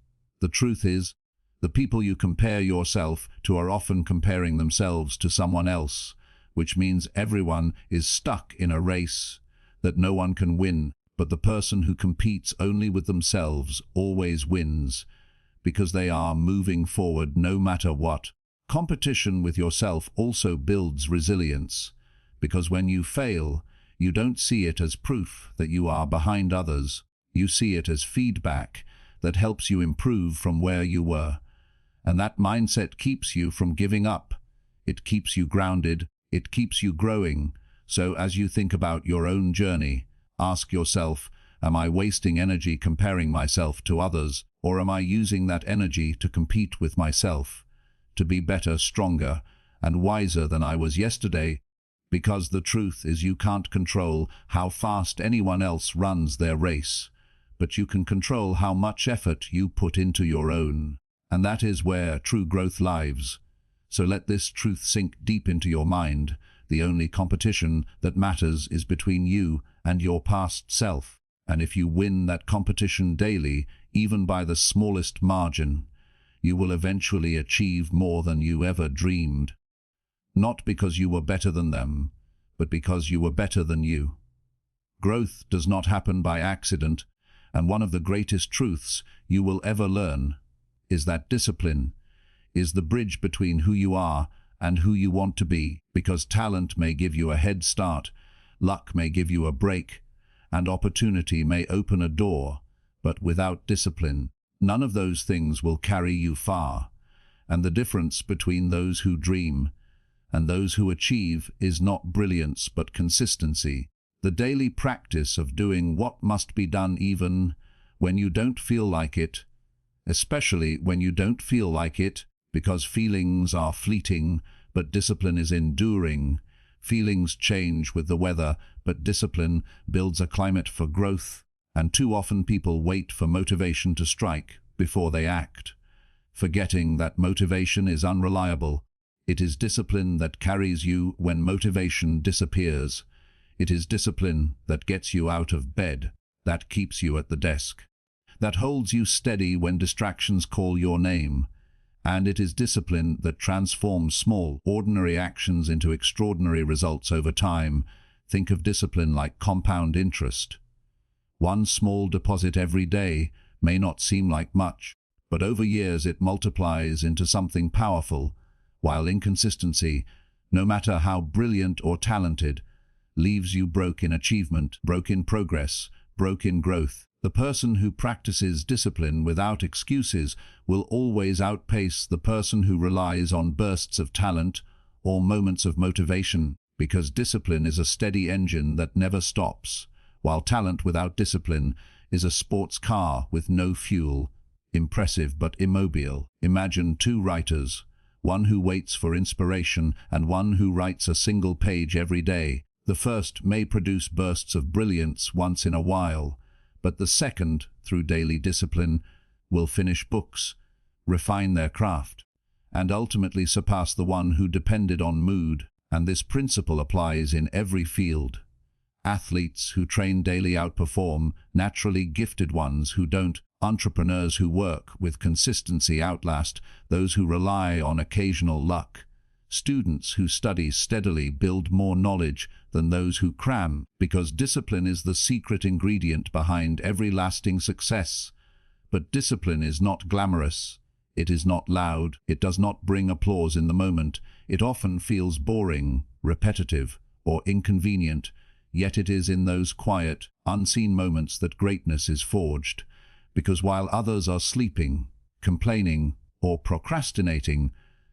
Speaker 1: The truth is, the people you compare yourself to are often comparing themselves to someone else, which means everyone is stuck in a race that no one can win. But the person who competes only with themselves always wins, because they are moving forward no matter what. Competition with yourself also builds resilience, because when you fail, you don't see it as proof that you are behind others. You see it as feedback that helps you improve from where you were. And that mindset keeps you from giving up. It keeps you grounded. It keeps you growing. So as you think about your own journey, ask yourself, am I wasting energy comparing myself to others, or am I using that energy to compete with myself, to be better, stronger, and wiser than I was yesterday? Because the truth is, you can't control how fast anyone else runs their race, but you can control how much effort you put into your own. And that is where true growth lies. So let this truth sink deep into your mind. The only competition that matters is between you and your past self. And if you win that competition daily, even by the smallest margin, you will eventually achieve more than you ever dreamed. Not because you were better than them, but because you were better than you. Growth does not happen by accident, and one of the greatest truths you will ever learn is that discipline is the bridge between who you are and who you want to be, because talent may give you a head start, luck may give you a break, and opportunity may open a door, but without discipline, none of those things will carry you far. And the difference between those who dream and those who achieve is not brilliance but consistency. The daily practice of doing what must be done even when you don't feel like it, especially when you don't feel like it, because feelings are fleeting, but discipline is enduring. Feelings change with the weather, but discipline builds a climate for growth, and too often people wait for motivation to strike before they act, forgetting that motivation is unreliable. It is discipline that carries you when motivation disappears. It is discipline that gets you out of bed, that keeps you at the desk, that holds you steady when distractions call your name, And it is discipline that transforms small, ordinary actions into extraordinary results over time. Think of discipline like compound interest. One small deposit every day may not seem like much, but over years it multiplies into something powerful, while inconsistency, no matter how brilliant or talented, leaves you broke in achievement, broke in progress, broke in growth. The person who practices discipline without excuses will always outpace the person who relies on bursts of talent or moments of motivation, because discipline is a steady engine that never stops, while talent without discipline is a sports car with no fuel, impressive but immobile. Imagine two writers, one who waits for inspiration and one who writes a single page every day. The first may produce bursts of brilliance once in a while, but the second, through daily discipline, will finish books, refine their craft, and ultimately surpass the one who depended on mood. And this principle applies in every field. Athletes who train daily outperform naturally gifted ones who don't. Entrepreneurs who work with consistency outlast those who rely on occasional luck. Students who study steadily build more knowledge than those who cram, because discipline is the secret ingredient behind every lasting success. But discipline is not glamorous. It is not loud. It does not bring applause in the moment. It often feels boring, repetitive, or inconvenient, yet it is in those quiet, unseen moments that greatness is forged. Because while others are sleeping, complaining, or procrastinating,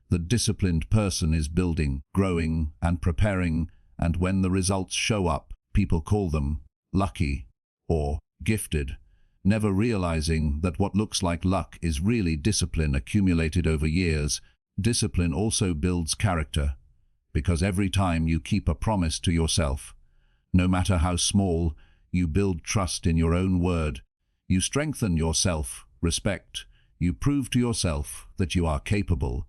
Speaker 1: the disciplined person is building, growing, and preparing, and when the results show up, people call them lucky or gifted, never realizing that what looks like luck is really discipline accumulated over years. Discipline also builds character, because every time you keep a promise to yourself, no matter how small, you build trust in your own word. You strengthen your self-respect. You prove to yourself that you are capable,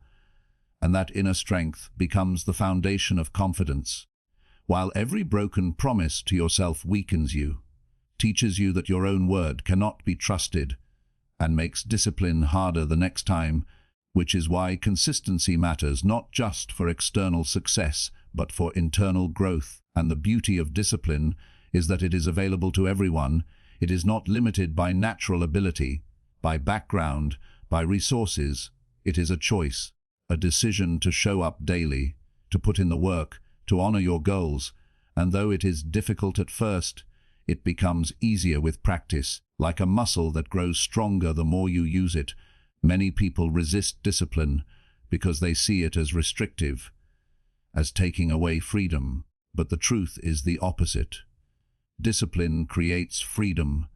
Speaker 1: and that inner strength becomes the foundation of confidence. While every broken promise to yourself weakens you, teaches you that your own word cannot be trusted, and makes discipline harder the next time, which is why consistency matters not just for external success, but for internal growth. And the beauty of discipline is that it is available to everyone. It is not limited by natural ability, by background, by resources. It is a choice, a decision to show up daily, to put in the work, to honor your goals. And though it is difficult at first, it becomes easier with practice, like a muscle that grows stronger the more you use it. Many people resist discipline because they see it as restrictive, as taking away freedom. But the truth is the opposite. Discipline creates freedom,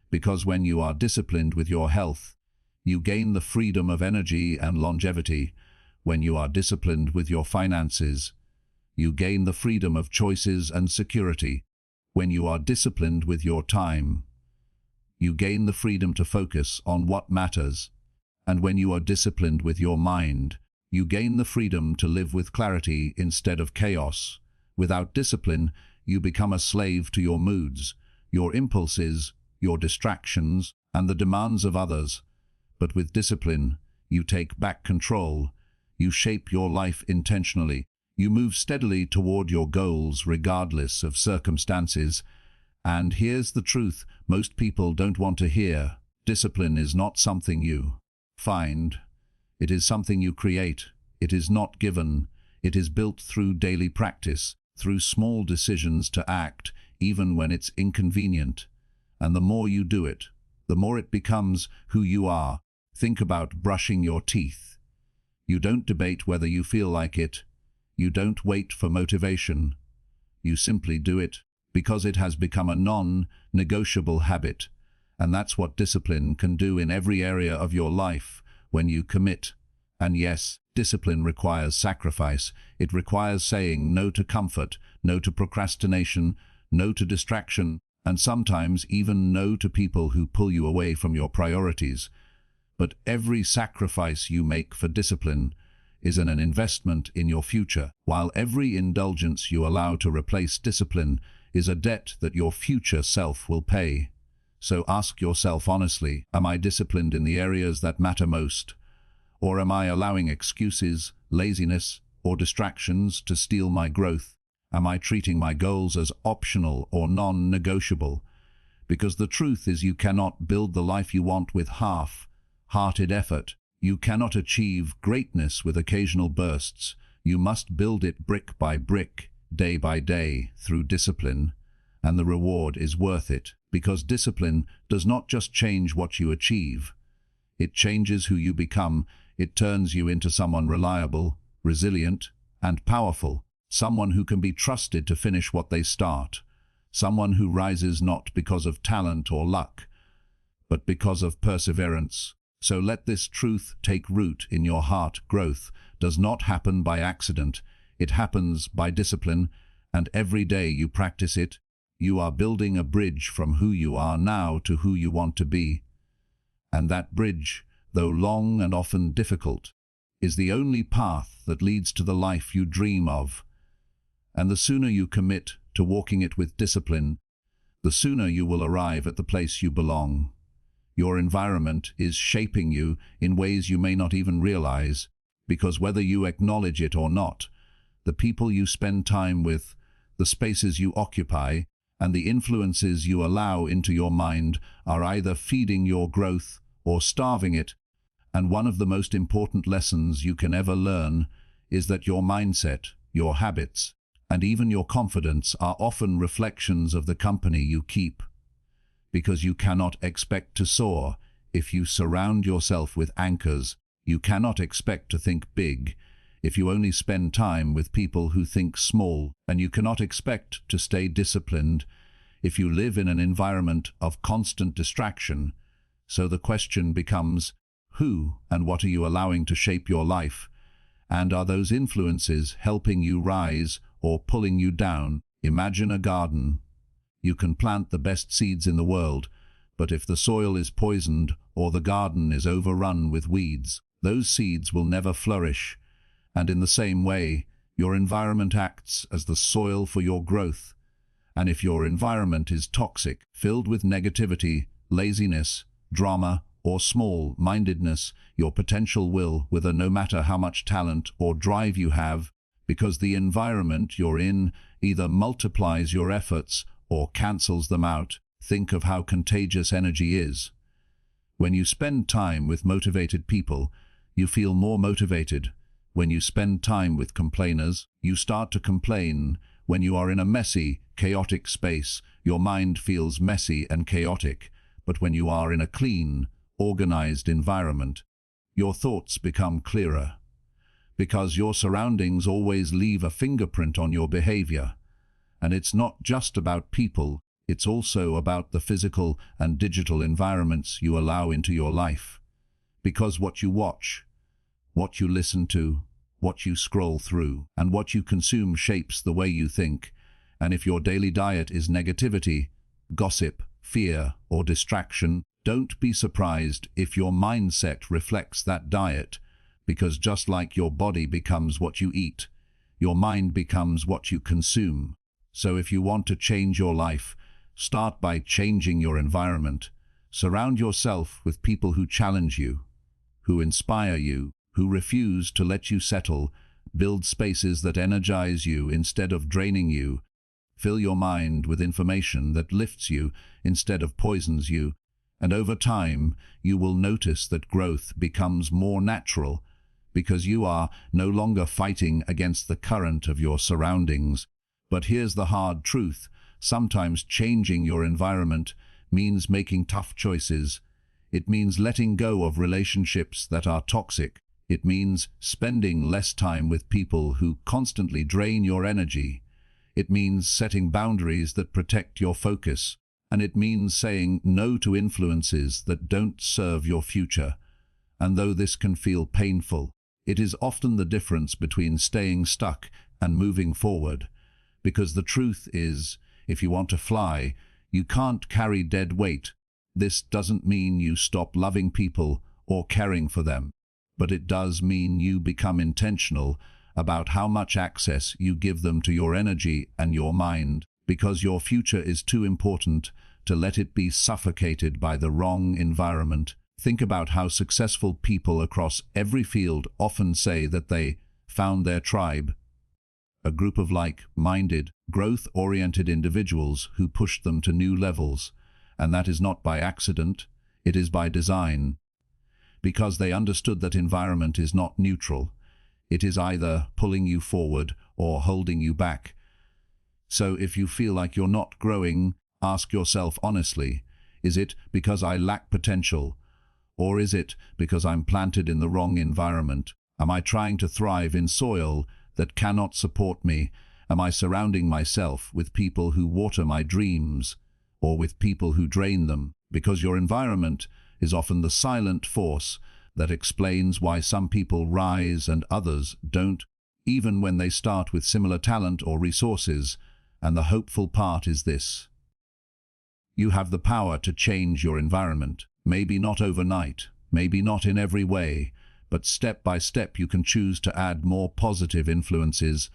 Speaker 1: because when you are disciplined with your health, you gain the freedom of energy and longevity. When you are disciplined with your finances, you gain the freedom of choices and security. When you are disciplined with your time, you gain the freedom to focus on what matters. And when you are disciplined with your mind, you gain the freedom to live with clarity instead of chaos. Without discipline, you become a slave to your moods, your impulses, your distractions, and the demands of others. But with discipline, you take back control. You shape your life intentionally. You move steadily toward your goals regardless of circumstances. And here's the truth most people don't want to hear. Discipline is not something you find. It is something you create. It is not given. It is built through daily practice, through small decisions to act, even when it's inconvenient. And the more you do it, the more it becomes who you are. Think about brushing your teeth. You don't debate whether you feel like it. You don't wait for motivation. You simply do it because it has become a non-negotiable habit. And that's what discipline can do in every area of your life when you commit. And yes, discipline requires sacrifice. It requires saying no to comfort, no to procrastination, no to distraction, and sometimes even no to people who pull you away from your priorities. But every sacrifice you make for discipline is an investment in your future, while every indulgence you allow to replace discipline is a debt that your future self will pay. So ask yourself honestly, am I disciplined in the areas that matter most? Or am I allowing excuses, laziness, or distractions to steal my growth? Am I treating my goals as optional or non-negotiable? Because the truth is, you cannot build the life you want with half-hearted effort. You cannot achieve greatness with occasional bursts. You must build it brick by brick, day by day, through discipline. And the reward is worth it, because discipline does not just change what you achieve. It changes who you become. It turns you into someone reliable, resilient, and powerful. Someone who can be trusted to finish what they start. Someone who rises not because of talent or luck, but because of perseverance. So let this truth take root in your heart. Growth does not happen by accident. It happens by discipline, and every day you practice it, you are building a bridge from who you are now to who you want to be. And that bridge, though long and often difficult, is the only path that leads to the life you dream of. And the sooner you commit to walking it with discipline, the sooner you will arrive at the place you belong. Your environment is shaping you in ways you may not even realize, because whether you acknowledge it or not, the people you spend time with, the spaces you occupy, and the influences you allow into your mind are either feeding your growth or starving it. And one of the most important lessons you can ever learn is that your mindset, your habits, and even your confidence are often reflections of the company you keep. Because you cannot expect to soar if you surround yourself with anchors. You cannot expect to think big if you only spend time with people who think small, and you cannot expect to stay disciplined if you live in an environment of constant distraction. So the question becomes, who and what are you allowing to shape your life? And are those influences helping you rise or pulling you down? Imagine a garden. You can plant the best seeds in the world, but if the soil is poisoned or the garden is overrun with weeds, those seeds will never flourish. And in the same way, your environment acts as the soil for your growth. And if your environment is toxic, filled with negativity, laziness, drama, or small-mindedness, your potential will wither, no matter how much talent or drive you have, because the environment you're in either multiplies your efforts or cancels them out. Think of how contagious energy is. When you spend time with motivated people, you feel more motivated. When you spend time with complainers, you start to complain. When you are in a messy, chaotic space, your mind feels messy and chaotic. But when you are in a clean, organized environment, your thoughts become clearer. Because your surroundings always leave a fingerprint on your behavior. And it's not just about people, it's also about the physical and digital environments you allow into your life. Because what you watch, what you listen to, what you scroll through, and what you consume shapes the way you think. And if your daily diet is negativity, gossip, fear, or distraction, don't be surprised if your mindset reflects that diet, because just like your body becomes what you eat, your mind becomes what you consume. So if you want to change your life, start by changing your environment. Surround yourself with people who challenge you, who inspire you, who refuse to let you settle. Build spaces that energize you instead of draining you. Fill your mind with information that lifts you instead of poisons you. And over time, you will notice that growth becomes more natural, because you are no longer fighting against the current of your surroundings. But here's the hard truth. Sometimes changing your environment means making tough choices. It means letting go of relationships that are toxic. It means spending less time with people who constantly drain your energy. It means setting boundaries that protect your focus. And it means saying no to influences that don't serve your future. And though this can feel painful, it is often the difference between staying stuck and moving forward. Because the truth is, if you want to fly, you can't carry dead weight. This doesn't mean you stop loving people or caring for them, but it does mean you become intentional about how much access you give them to your energy and your mind, because your future is too important to let it be suffocated by the wrong environment. Think about how successful people across every field often say that they found their tribe, a group of like-minded, growth-oriented individuals who pushed them to new levels, and that is not by accident, it is by design, because they understood that environment is not neutral. It is either pulling you forward or holding you back. So if you feel like you're not growing, ask yourself honestly, is it because I lack potential? Or is it because I'm planted in the wrong environment? Am I trying to thrive in soil that cannot support me? Am I surrounding myself with people who water my dreams, or with people who drain them? Because your environment is often the silent force that explains why some people rise and others don't, even when they start with similar talent or resources. And the hopeful part is this: you have the power to change your environment. Maybe not overnight, maybe not in every way, but step by step you can choose to add more positive influences,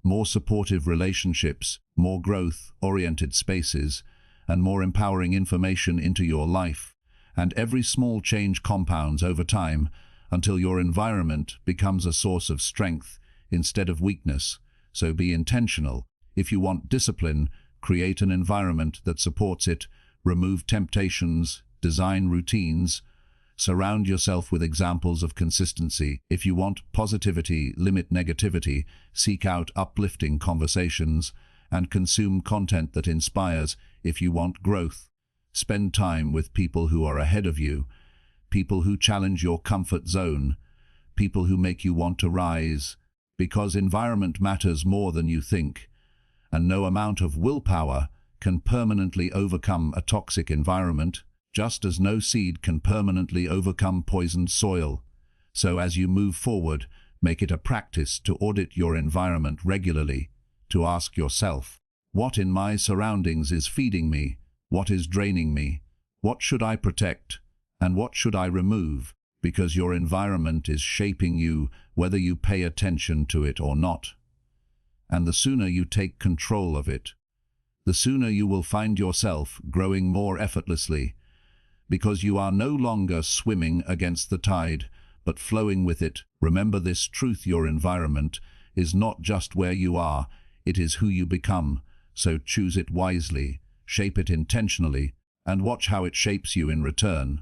Speaker 1: more supportive relationships, more growth-oriented spaces, and more empowering information into your life. And every small change compounds over time until your environment becomes a source of strength instead of weakness. So be intentional. If you want discipline, create an environment that supports it, remove temptations, design routines, surround yourself with examples of consistency. If you want positivity, limit negativity, seek out uplifting conversations, and consume content that inspires. If you want growth, spend time with people who are ahead of you, people who challenge your comfort zone, people who make you want to rise, because environment matters more than you think, and no amount of willpower can permanently overcome a toxic environment, just as no seed can permanently overcome poisoned soil. So as you move forward, make it a practice to audit your environment regularly, to ask yourself, what in my surroundings is feeding me? What is draining me? What should I protect? And what should I remove? Because your environment is shaping you, whether you pay attention to it or not. And the sooner you take control of it, the sooner you will find yourself growing more effortlessly, because you are no longer swimming against the tide, but flowing with it. Remember this truth: your environment is not just where you are, it is who you become. So choose it wisely, shape it intentionally, and watch how it shapes you in return.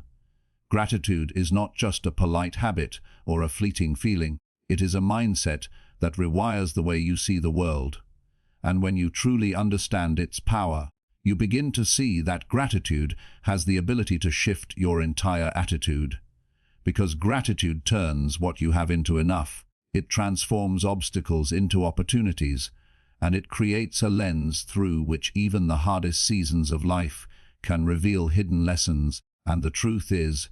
Speaker 1: Gratitude is not just a polite habit or a fleeting feeling, it is a mindset that rewires the way you see the world. And when you truly understand its power, you begin to see that gratitude has the ability to shift your entire attitude. Because gratitude turns what you have into enough. It transforms obstacles into opportunities, and it creates a lens through which even the hardest seasons of life can reveal hidden lessons. And the truth is,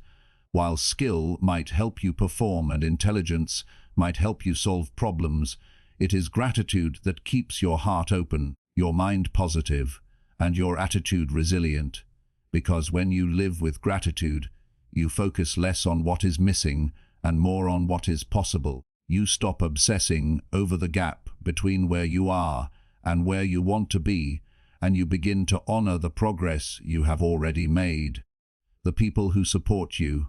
Speaker 1: while skill might help you perform and intelligence might help you solve problems, it is gratitude that keeps your heart open, your mind positive, and your attitude resilient. Because when you live with gratitude, you focus less on what is missing and more on what is possible. You stop obsessing over the gap between where you are and where you want to be, and you begin to honor the progress you have already made, the people who support you,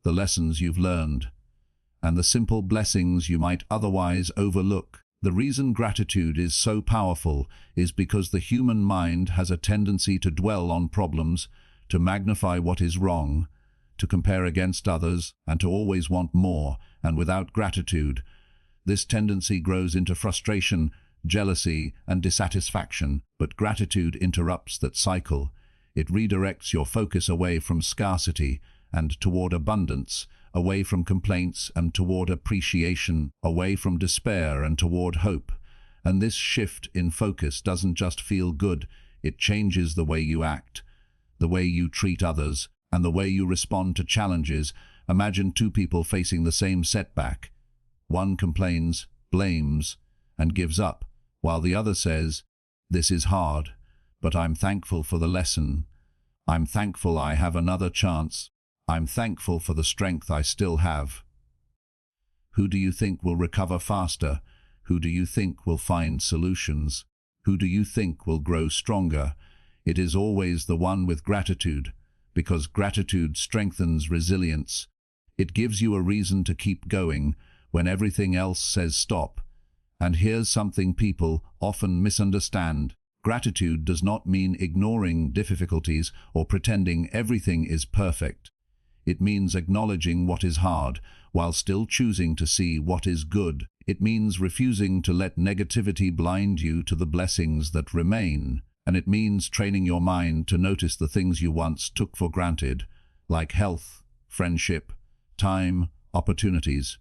Speaker 1: the lessons you've learned, and the simple blessings you might otherwise overlook. The reason gratitude is so powerful is because the human mind has a tendency to dwell on problems, to magnify what is wrong, to compare against others, and to always want more. And without gratitude, this tendency grows into frustration, jealousy, and dissatisfaction. But gratitude interrupts that cycle. It redirects your focus away from scarcity and toward abundance, away from complaints and toward appreciation, away from despair and toward hope. And this shift in focus doesn't just feel good, it changes the way you act, the way you treat others, and the way you respond to challenges. Imagine two people facing the same setback. One complains, blames, and gives up, while the other says, "This is hard, but I'm thankful for the lesson. I'm thankful I have another chance. I'm thankful for the strength I still have." Who do you think will recover faster? Who do you think will find solutions? Who do you think will grow stronger? It is always the one with gratitude, because gratitude strengthens resilience. It gives you a reason to keep going when everything else says stop. And here's something people often misunderstand. Gratitude does not mean ignoring difficulties or pretending everything is perfect. It means acknowledging what is hard while still choosing to see what is good. It means refusing to let negativity blind you to the blessings that remain. And it means training your mind to notice the things you once took for granted, like health, friendship, time, opportunities,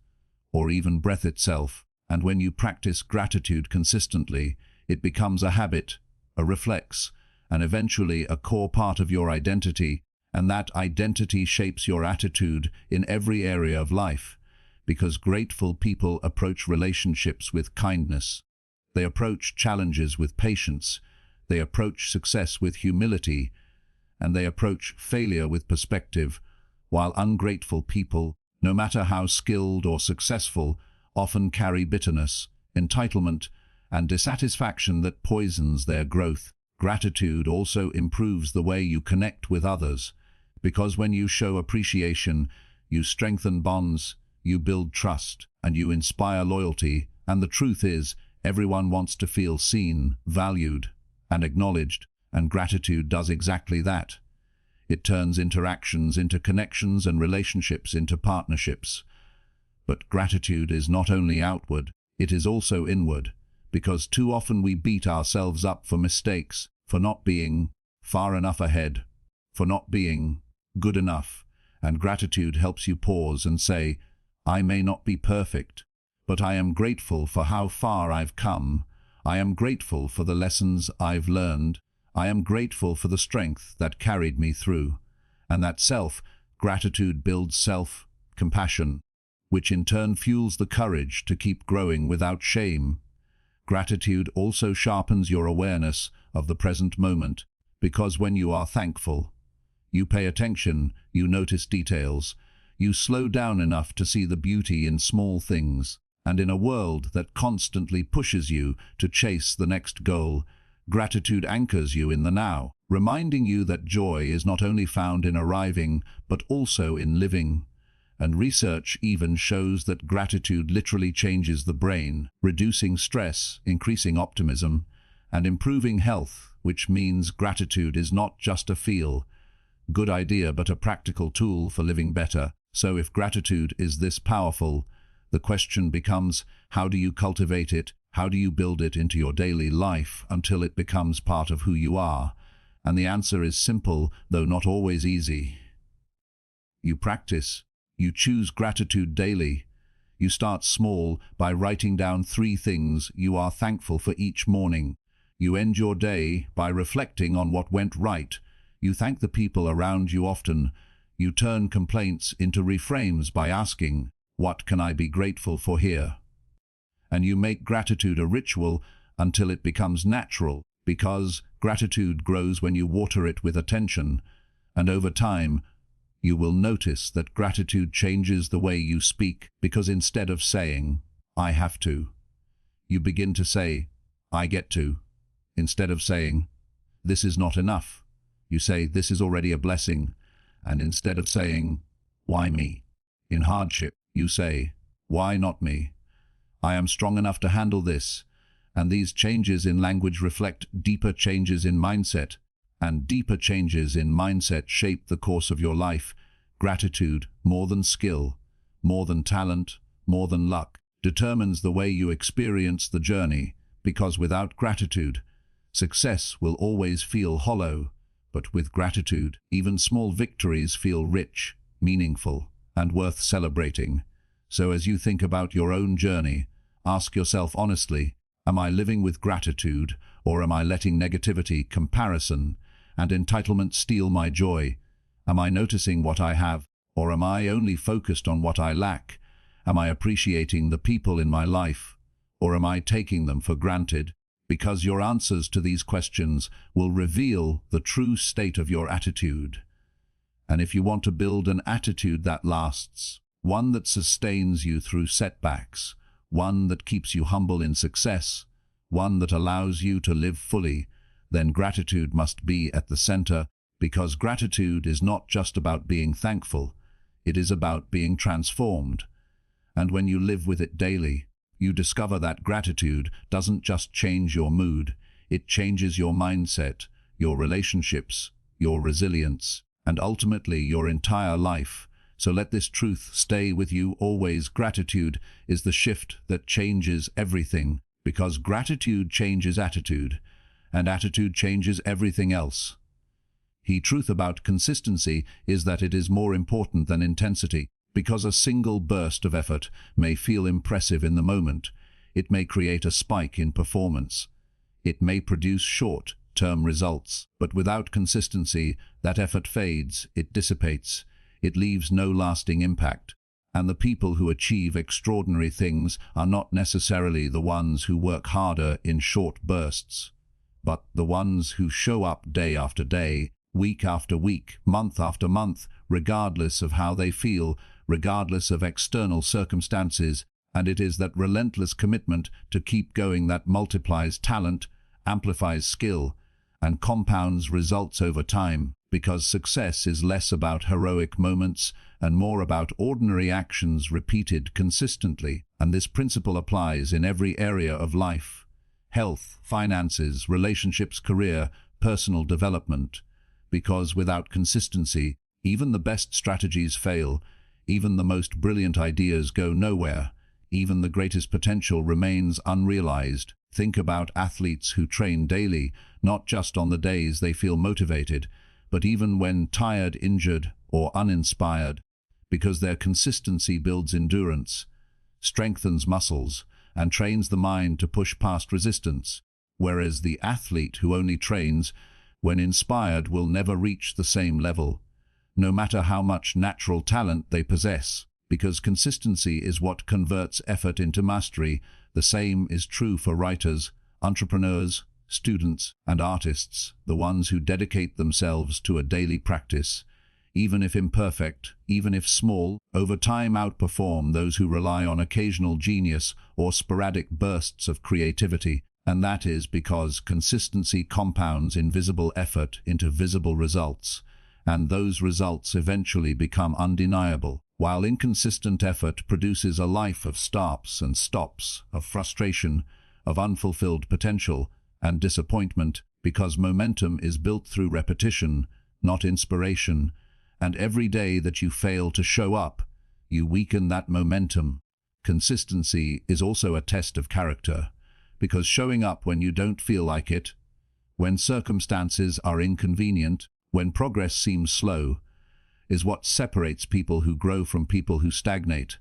Speaker 1: or even breath itself. And when you practice gratitude consistently, it becomes a habit, a reflex, and eventually a core part of your identity, and that identity shapes your attitude in every area of life, because grateful people approach relationships with kindness. They approach challenges with patience, they approach success with humility, and they approach failure with perspective, while ungrateful people, no matter how skilled or successful, often carry bitterness, entitlement, and dissatisfaction that poisons their growth. Gratitude also improves the way you connect with others, because when you show appreciation, you strengthen bonds, you build trust, and you inspire loyalty. And the truth is, everyone wants to feel seen, valued, and acknowledged, and gratitude does exactly that. It turns interactions into connections and relationships into partnerships. But gratitude is not only outward, it is also inward, because too often we beat ourselves up for mistakes, for not being far enough ahead, for not being good enough. And gratitude helps you pause and say, I may not be perfect, but I am grateful for how far I've come. I am grateful for the lessons I've learned. I am grateful for the strength that carried me through. And that self-gratitude builds self-compassion, which in turn fuels the courage to keep growing without shame. Gratitude also sharpens your awareness of the present moment, because when you are thankful, you pay attention, you notice details, you slow down enough to see the beauty in small things. And in a world that constantly pushes you to chase the next goal, gratitude anchors you in the now, reminding you that joy is not only found in arriving, but also in living. And research even shows that gratitude literally changes the brain, reducing stress, increasing optimism, and improving health, which means gratitude is not just a feel-good idea, but a practical tool for living better. So if gratitude is this powerful, the question becomes, how do you cultivate it? How do you build it into your daily life until it becomes part of who you are? And the answer is simple, though not always easy. You practice. You choose gratitude daily. You start small by writing down 3 things you are thankful for each morning. You end your day by reflecting on what went right. You thank the people around you often. You turn complaints into reframes by asking, what can I be grateful for here? And you make gratitude a ritual until it becomes natural, because gratitude grows when you water it with attention. And over time, you will notice that gratitude changes the way you speak, because instead of saying, I have to, you begin to say, I get to. Instead of saying, this is not enough, you say, this is already a blessing. And instead of saying, why me? In hardship, you say, why not me? I am strong enough to handle this. And these changes in language reflect deeper changes in mindset, and deeper changes in mindset shape the course of your life. Gratitude, more than skill, more than talent, more than luck, determines the way you experience the journey, because without gratitude, success will always feel hollow, but with gratitude, even small victories feel rich, meaningful, and worth celebrating. So as you think about your own journey, ask yourself honestly, am I living with gratitude, or am I letting negativity, comparison, and entitlement steal my joy? Am I noticing what I have, or am I only focused on what I lack? Am I appreciating the people in my life, or am I taking them for granted? Because your answers to these questions will reveal the true state of your attitude. And if you want to build an attitude that lasts, one that sustains you through setbacks, one that keeps you humble in success, one that allows you to live fully, then gratitude must be at the center, because gratitude is not just about being thankful, it is about being transformed. And when you live with it daily, you discover that gratitude doesn't just change your mood, it changes your mindset, your relationships, your resilience, and ultimately your entire life. So let this truth stay with you always. Gratitude is the shift that changes everything, because gratitude changes attitude, and attitude changes everything else. The truth about consistency is that it is more important than intensity, because a single burst of effort may feel impressive in the moment. It may create a spike in performance. It may produce short-term results, but without consistency, that effort fades, it dissipates, it leaves no lasting impact. And the people who achieve extraordinary things are not necessarily the ones who work harder in short bursts, but the ones who show up day after day, week after week, month after month, regardless of how they feel, regardless of external circumstances. And it is that relentless commitment to keep going that multiplies talent, amplifies skill, and compounds results over time, because success is less about heroic moments and more about ordinary actions repeated consistently. And this principle applies in every area of life: health, finances, relationships, career, personal development. Because without consistency, even the best strategies fail, even the most brilliant ideas go nowhere, even the greatest potential remains unrealized. Think about athletes who train daily, not just on the days they feel motivated, but even when tired, injured, or uninspired, because their consistency builds endurance, strengthens muscles, and trains the mind to push past resistance. Whereas the athlete who only trains when inspired will never reach the same level, no matter how much natural talent they possess, because consistency is what converts effort into mastery. The same is true for writers, entrepreneurs, students, and artists. The ones who dedicate themselves to a daily practice, even if imperfect, even if small, over time outperform those who rely on occasional genius or sporadic bursts of creativity. And that is because consistency compounds invisible effort into visible results, and those results eventually become undeniable, while inconsistent effort produces a life of starts and stops, of frustration, of unfulfilled potential, and disappointment, because momentum is built through repetition, not inspiration, and every day that you fail to show up, you weaken that momentum. Consistency is also a test of character, because showing up when you don't feel like it, when circumstances are inconvenient, when progress seems slow, is what separates people who grow from people who stagnate.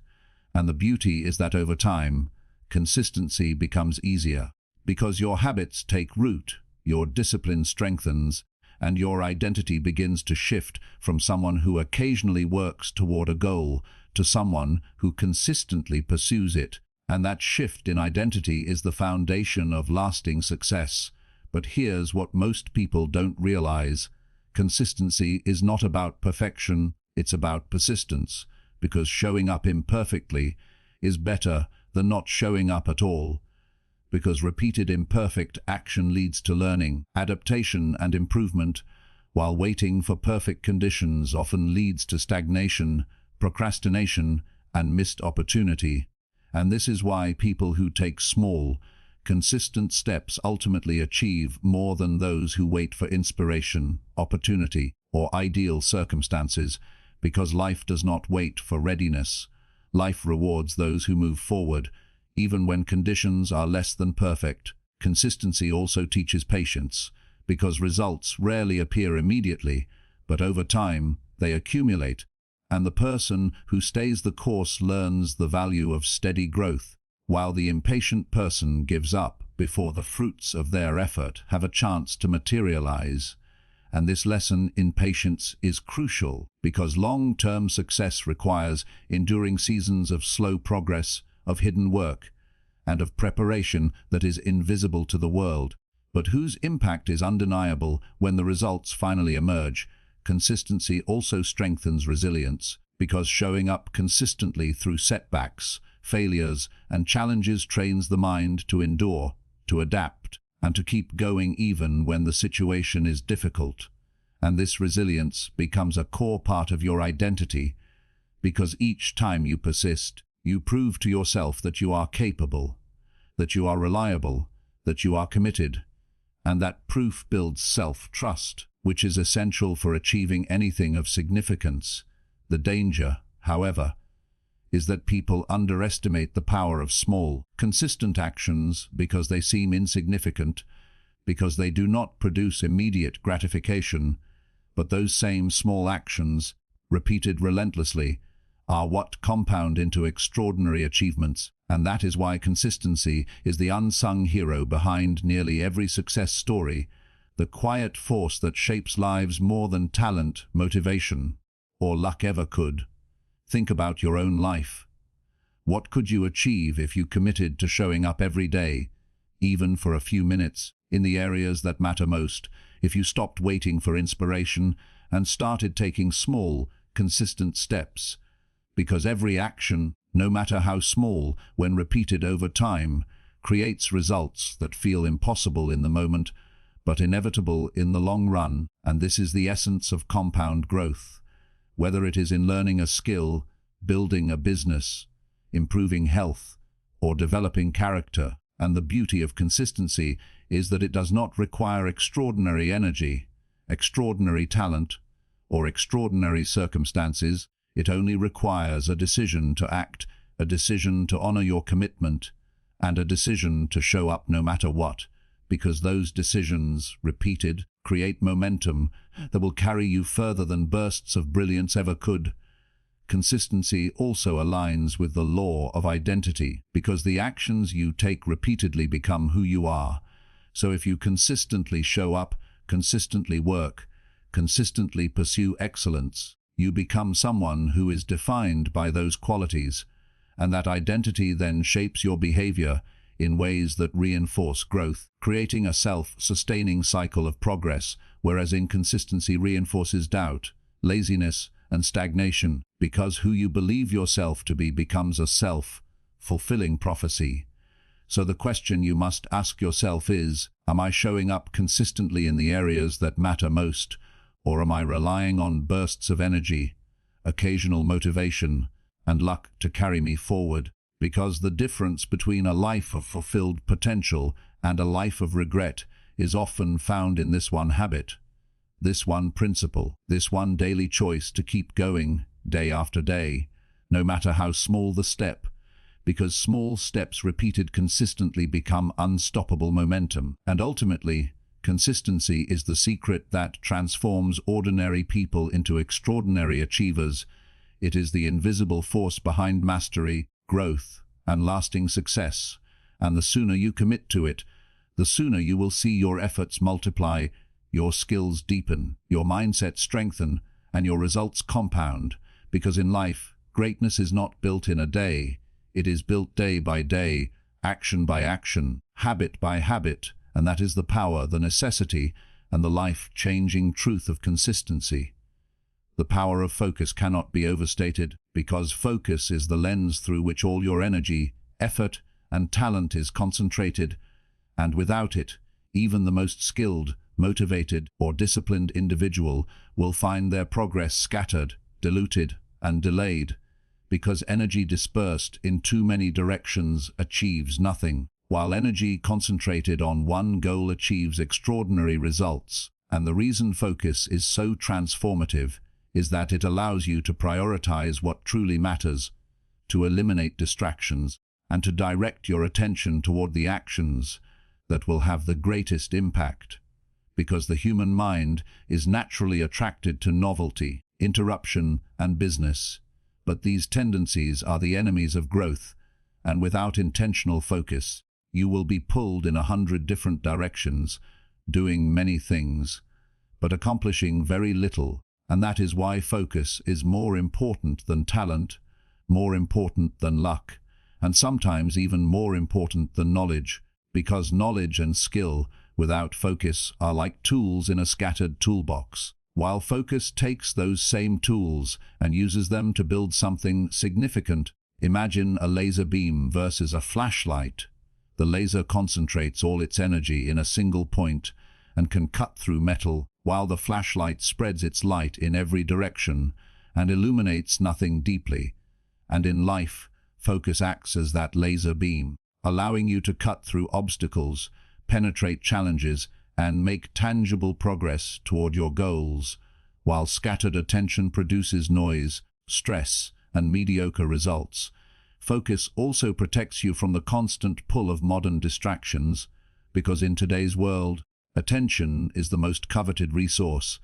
Speaker 1: And the beauty is that over time, consistency becomes easier, because your habits take root, your discipline strengthens, and your identity begins to shift from someone who occasionally works toward a goal to someone who consistently pursues it. And that shift in identity is the foundation of lasting success. But here's what most people don't realize: consistency is not about perfection, it's about persistence, because showing up imperfectly is better than not showing up at all, because repeated imperfect action leads to learning, adaptation, and improvement, while waiting for perfect conditions often leads to stagnation, procrastination, and missed opportunity. And this is why people who take small, consistent steps ultimately achieve more than those who wait for inspiration, opportunity, or ideal circumstances, because life does not wait for readiness. Life rewards those who move forward, even when conditions are less than perfect. Consistency also teaches patience, because results rarely appear immediately, but over time they accumulate, and the person who stays the course learns the value of steady growth, while the impatient person gives up before the fruits of their effort have a chance to materialize. And this lesson in patience is crucial, because long-term success requires enduring seasons of slow progress, of hidden work, and of preparation that is invisible to the world, but whose impact is undeniable when the results finally emerge. Consistency also strengthens resilience, because showing up consistently through setbacks, failures, and challenges trains the mind to endure, to adapt, and to keep going even when the situation is difficult. And this resilience becomes a core part of your identity, because each time you persist, you prove to yourself that you are capable, that you are reliable, that you are committed, and that proof builds self-trust, which is essential for achieving anything of significance. The danger, however, is that people underestimate the power of small, consistent actions because they seem insignificant, because they do not produce immediate gratification, but those same small actions, repeated relentlessly, are what compound into extraordinary achievements, and that is why consistency is the unsung hero behind nearly every success story, the quiet force that shapes lives more than talent, motivation, or luck ever could. Think about your own life. What could you achieve if you committed to showing up every day, even for a few minutes, in the areas that matter most, if you stopped waiting for inspiration and started taking small, consistent steps? Because every action, no matter how small, when repeated over time, creates results that feel impossible in the moment, but inevitable in the long run, and this is the essence of compound growth. Whether it is in learning a skill, building a business, improving health, or developing character, and the beauty of consistency is that it does not require extraordinary energy, extraordinary talent, or extraordinary circumstances. It only requires a decision to act, a decision to honor your commitment, and a decision to show up no matter what, because those decisions, repeated, create momentum that will carry you further than bursts of brilliance ever could. Consistency also aligns with the law of identity, because the actions you take repeatedly become who you are. So if you consistently show up, consistently work, consistently pursue excellence, you become someone who is defined by those qualities, and that identity then shapes your behavior in ways that reinforce growth, creating a self-sustaining cycle of progress, whereas inconsistency reinforces doubt, laziness, and stagnation, because who you believe yourself to be becomes a self-fulfilling prophecy. So the question you must ask yourself is, am I showing up consistently in the areas that matter most, or am I relying on bursts of energy, occasional motivation, and luck to carry me forward? Because the difference between a life of fulfilled potential and a life of regret is often found in this one habit, this one principle, this one daily choice to keep going day after day, no matter how small the step, because small steps repeated consistently become unstoppable momentum. And ultimately, consistency is the secret that transforms ordinary people into extraordinary achievers. It is the invisible force behind mastery, growth, and lasting success. And the sooner you commit to it, the sooner you will see your efforts multiply, your skills deepen, your mindset strengthen, and your results compound. Because in life, greatness is not built in a day. It is built day by day, action by action, habit by habit. And that is the power, the necessity, and the life-changing truth of consistency. The power of focus cannot be overstated, because focus is the lens through which all your energy, effort, and talent is concentrated, and without it, even the most skilled, motivated, or disciplined individual will find their progress scattered, diluted, and delayed, because energy dispersed in too many directions achieves nothing, while energy concentrated on one goal achieves extraordinary results. And the reason focus is so transformative is that it allows you to prioritize what truly matters, to eliminate distractions, and to direct your attention toward the actions that will have the greatest impact. Because the human mind is naturally attracted to novelty, interruption, and business. But these tendencies are the enemies of growth, and without intentional focus, you will be pulled in 100 different directions, doing many things, but accomplishing very little. And that is why focus is more important than talent, more important than luck, and sometimes even more important than knowledge, because knowledge and skill without focus are like tools in a scattered toolbox, while focus takes those same tools and uses them to build something significant. Imagine a laser beam versus a flashlight. The laser concentrates all its energy in a single point, and can cut through metal, while the flashlight spreads its light in every direction and illuminates nothing deeply. And in life, focus acts as that laser beam, allowing you to cut through obstacles, penetrate challenges, and make tangible progress toward your goals, while scattered attention produces noise, stress, and mediocre results. Focus also protects you from the constant pull of modern distractions, because in today's world, attention is the most coveted resource,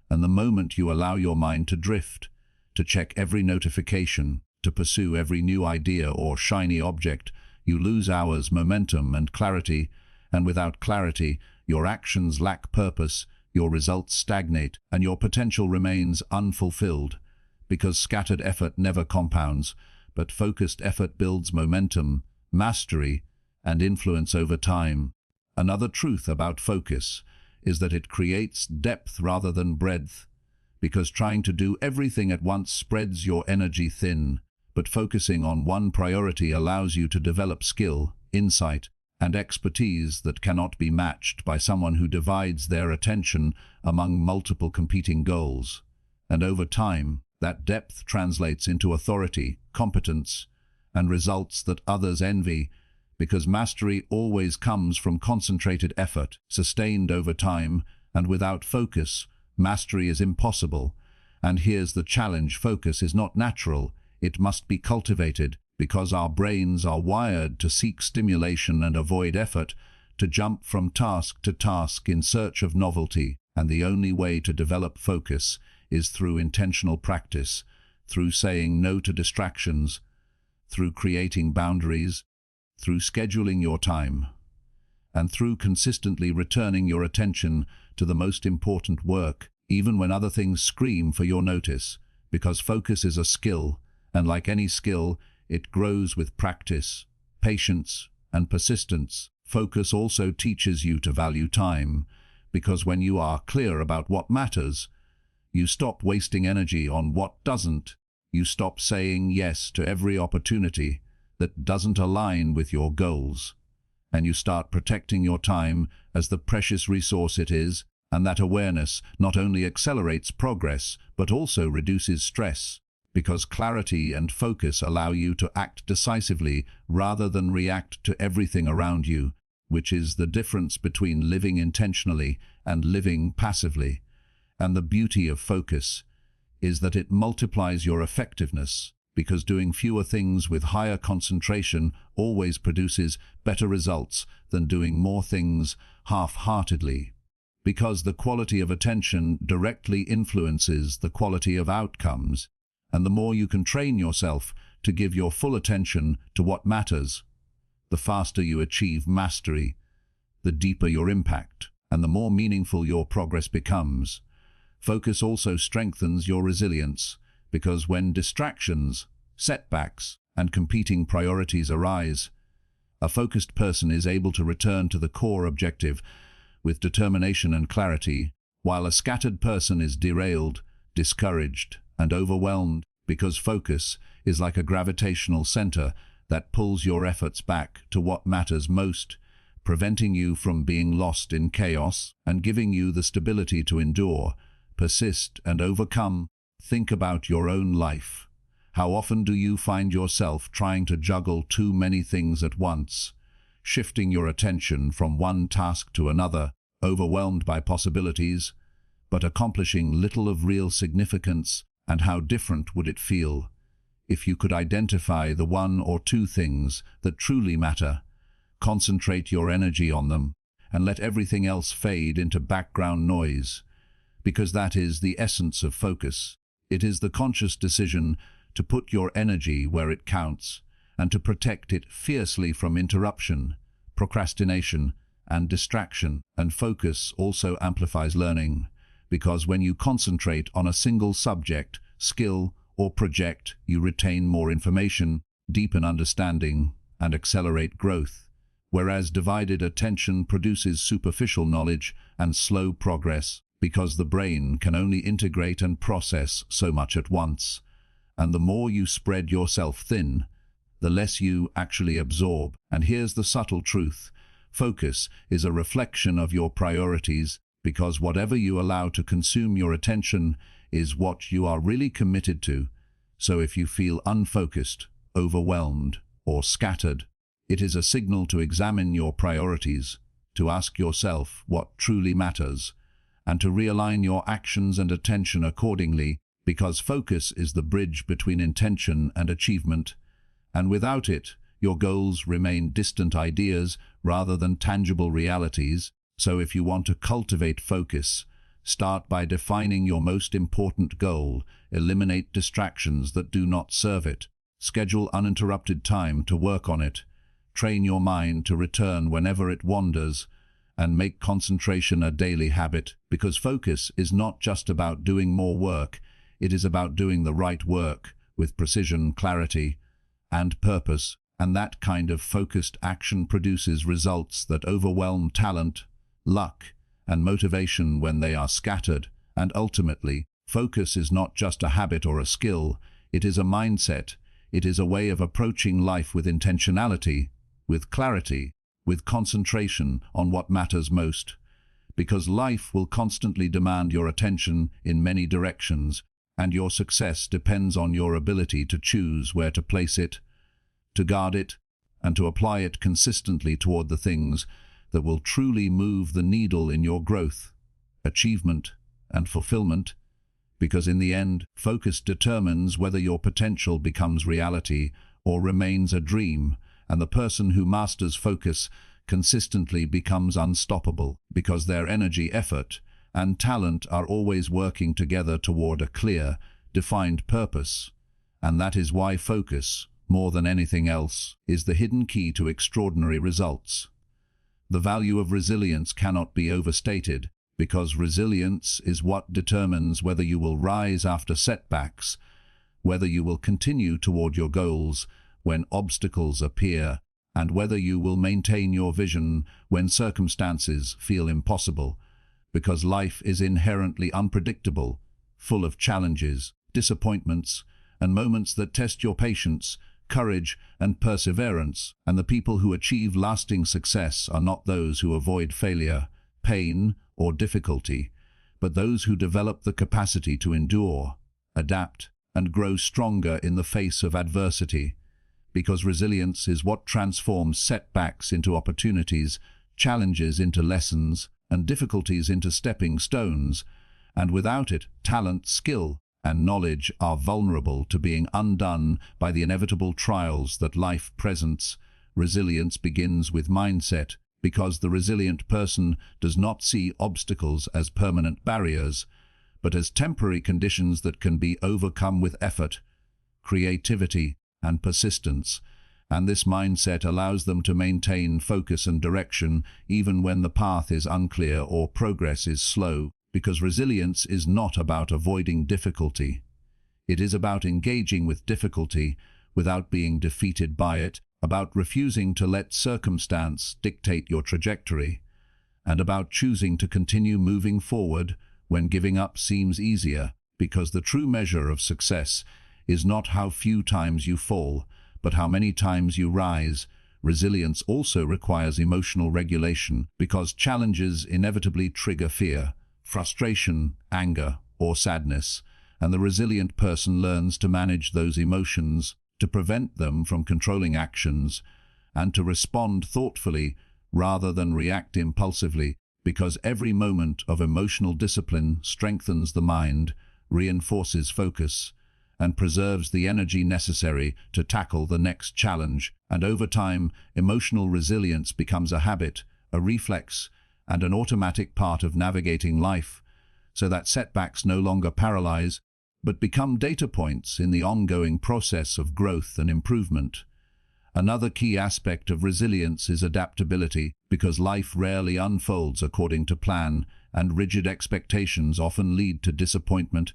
Speaker 1: and the moment you allow your mind to drift, to check every notification, to pursue every new idea or shiny object, you lose hours, momentum, and clarity, and without clarity, your actions lack purpose, your results stagnate, and your potential remains unfulfilled, because scattered effort never compounds, but focused effort builds momentum, mastery, and influence over time. Another truth about focus is that it creates depth rather than breadth, because trying to do everything at once spreads your energy thin, but focusing on one priority allows you to develop skill, insight, and expertise that cannot be matched by someone who divides their attention among multiple competing goals. And over time, that depth translates into authority, competence, and results that others envy, because mastery always comes from concentrated effort, sustained over time, and without focus, mastery is impossible. And here's the challenge: focus is not natural, it must be cultivated, because our brains are wired to seek stimulation and avoid effort, to jump from task to task in search of novelty, and the only way to develop focus is through intentional practice, through saying no to distractions, through creating boundaries, through scheduling your time, and through consistently returning your attention to the most important work, even when other things scream for your notice, because focus is a skill, and like any skill, it grows with practice, patience, and persistence. Focus also teaches you to value time, because when you are clear about what matters, you stop wasting energy on what doesn't. You stop saying yes to every opportunity that doesn't align with your goals, and you start protecting your time as the precious resource it is. And that awareness not only accelerates progress, but also reduces stress, because clarity and focus allow you to act decisively rather than react to everything around you, which is the difference between living intentionally and living passively. And the beauty of focus is that it multiplies your effectiveness, because doing fewer things with higher concentration always produces better results than doing more things half-heartedly, because the quality of attention directly influences the quality of outcomes. And the more you can train yourself to give your full attention to what matters, the faster you achieve mastery, the deeper your impact, and the more meaningful your progress becomes. Focus also strengthens your resilience, because when distractions, setbacks, and competing priorities arise, a focused person is able to return to the core objective with determination and clarity, while a scattered person is derailed, discouraged, and overwhelmed, because focus is like a gravitational center that pulls your efforts back to what matters most, preventing you from being lost in chaos and giving you the stability to endure, persist, and overcome. Think about your own life. How often do you find yourself trying to juggle too many things at once, shifting your attention from one task to another, overwhelmed by possibilities, but accomplishing little of real significance? And how different would it feel if you could identify the one or two things that truly matter, concentrate your energy on them, and let everything else fade into background noise? Because that is the essence of focus. It is the conscious decision to put your energy where it counts, and to protect it fiercely from interruption, procrastination, and distraction. And focus also amplifies learning, because when you concentrate on a single subject, skill, or project, you retain more information, deepen understanding, and accelerate growth, whereas divided attention produces superficial knowledge and slow progress, because the brain can only integrate and process so much at once. And the more you spread yourself thin, the less you actually absorb. And here's the subtle truth: Focus is a reflection of your priorities, because whatever you allow to consume your attention is what you are really committed to. So if you feel unfocused, overwhelmed, or scattered, it is a signal to examine your priorities, to ask yourself what truly matters, and to realign your actions and attention accordingly, because focus is the bridge between intention and achievement, and without it, your goals remain distant ideas rather than tangible realities. So if you want to cultivate focus, start by defining your most important goal, eliminate distractions that do not serve it, schedule uninterrupted time to work on it, train your mind to return whenever it wanders, and make concentration a daily habit, because focus is not just about doing more work, it is about doing the right work with precision, clarity, and purpose, and that kind of focused action produces results that overwhelm talent, luck, and motivation when they are scattered. And ultimately, focus is not just a habit or a skill, it is a mindset, it is a way of approaching life with intentionality, with clarity, with concentration on what matters most. Because life will constantly demand your attention in many directions, and your success depends on your ability to choose where to place it, to guard it, and to apply it consistently toward the things that will truly move the needle in your growth, achievement, and fulfillment. Because in the end, focus determines whether your potential becomes reality or remains a dream, and the person who masters focus consistently becomes unstoppable, because their energy, effort, and talent are always working together toward a clear, defined purpose. And that is why focus, more than anything else, is the hidden key to extraordinary results. The value of resilience cannot be overstated, because resilience is what determines whether you will rise after setbacks, whether you will continue toward your goals when obstacles appear, and whether you will maintain your vision when circumstances feel impossible. Because life is inherently unpredictable, full of challenges, disappointments, and moments that test your patience, courage, and perseverance, and the people who achieve lasting success are not those who avoid failure, pain, or difficulty, but those who develop the capacity to endure, adapt, and grow stronger in the face of adversity. Because resilience is what transforms setbacks into opportunities, challenges into lessons, and difficulties into stepping stones, and without it, talent, skill, and knowledge are vulnerable to being undone by the inevitable trials that life presents. Resilience begins with mindset, because the resilient person does not see obstacles as permanent barriers, but as temporary conditions that can be overcome with effort, creativity, and persistence. And this mindset allows them to maintain focus and direction even when the path is unclear or progress is slow, because resilience is not about avoiding difficulty. It is about engaging with difficulty without being defeated by it, about refusing to let circumstance dictate your trajectory, and about choosing to continue moving forward when giving up seems easier, because the true measure of success is not how few times you fall, but how many times you rise. Resilience also requires emotional regulation, because challenges inevitably trigger fear, frustration, anger, or sadness, and the resilient person learns to manage those emotions, to prevent them from controlling actions, and to respond thoughtfully rather than react impulsively, because every moment of emotional discipline strengthens the mind, reinforces focus, and preserves the energy necessary to tackle the next challenge. And over time, emotional resilience becomes a habit, a reflex, and an automatic part of navigating life, so that setbacks no longer paralyze, but become data points in the ongoing process of growth and improvement. Another key aspect of resilience is adaptability, because life rarely unfolds according to plan, and rigid expectations often lead to disappointment,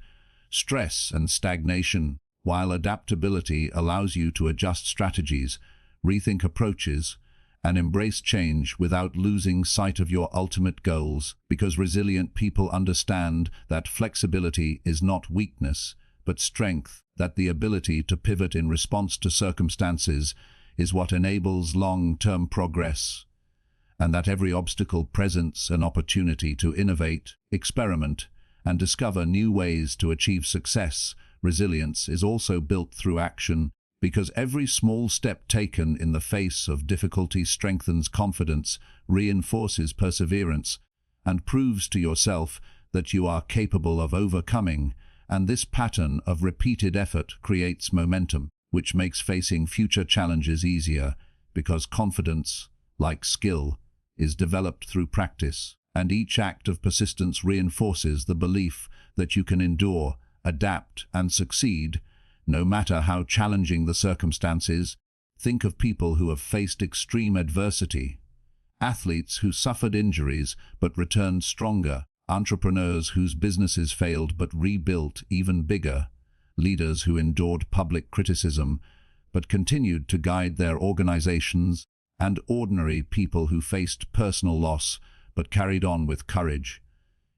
Speaker 1: stress, and stagnation, while adaptability allows you to adjust strategies, rethink approaches, and embrace change without losing sight of your ultimate goals, because resilient people understand that flexibility is not weakness, but strength, that the ability to pivot in response to circumstances is what enables long-term progress. and that every obstacle presents an opportunity to innovate, experiment, and discover new ways to achieve success. Resilience is also built through action, because every small step taken in the face of difficulty strengthens confidence, reinforces perseverance, and proves to yourself that you are capable of overcoming, and this pattern of repeated effort creates momentum, which makes facing future challenges easier, because confidence, like skill, is developed through practice, and each act of persistence reinforces the belief that you can endure, adapt, and succeed, no matter how challenging the circumstances. Think of people who have faced extreme adversity, athletes who suffered injuries but returned stronger, entrepreneurs whose businesses failed but rebuilt even bigger, leaders who endured public criticism but continued to guide their organizations, and ordinary people who faced personal loss but carried on with courage.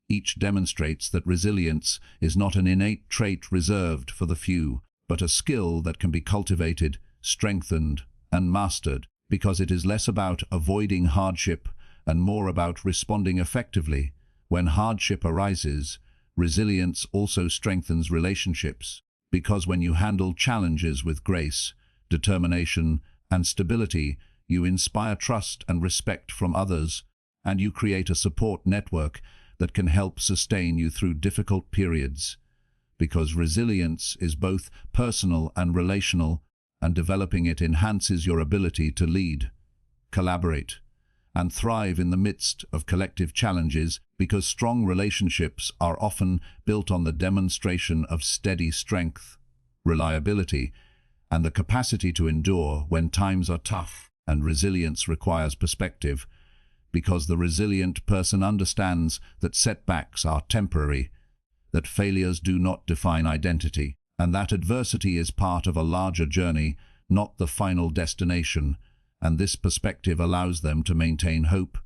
Speaker 1: Each demonstrates that resilience is not an innate trait reserved for the few, but a skill that can be cultivated, strengthened, and mastered, because it is less about avoiding hardship and more about responding effectively. When hardship arises, resilience also strengthens relationships, because when you handle challenges with grace, determination, and stability, you inspire trust and respect from others, and you create a support network that can help sustain you through difficult periods. Because resilience is both personal and relational, and developing it enhances your ability to lead, collaborate, and thrive in the midst of collective challenges, because strong relationships are often built on the demonstration of steady strength, reliability, and the capacity to endure when times are tough. And resilience requires perspective, because the resilient person understands that setbacks are temporary, that failures do not define identity, and that adversity is part of a larger journey, not the final destination. And this perspective allows them to maintain hope,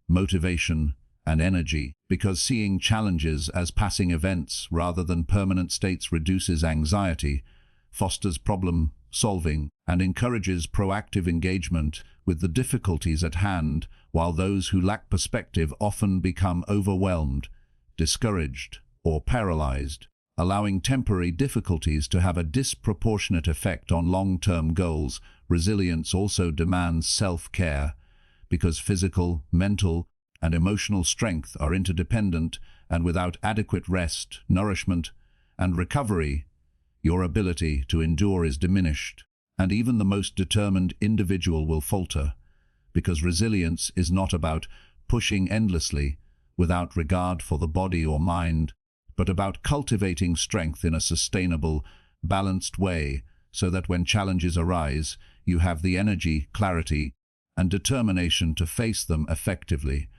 Speaker 1: motivation, and energy, because seeing challenges as passing events rather than permanent states reduces anxiety, fosters problem solving, and encourages proactive engagement with the difficulties at hand, while those who lack perspective often become overwhelmed, discouraged, or paralyzed, allowing temporary difficulties to have a disproportionate effect on long-term goals. Resilience also demands self-care, because physical, mental, and emotional strength are interdependent, and without adequate rest, nourishment, and recovery, your ability to endure is diminished, and even the most determined individual will falter, because resilience is not about pushing endlessly without regard for the body or mind, but about cultivating strength in a sustainable, balanced way, so that when challenges arise, you have the energy, clarity, and determination to face them effectively.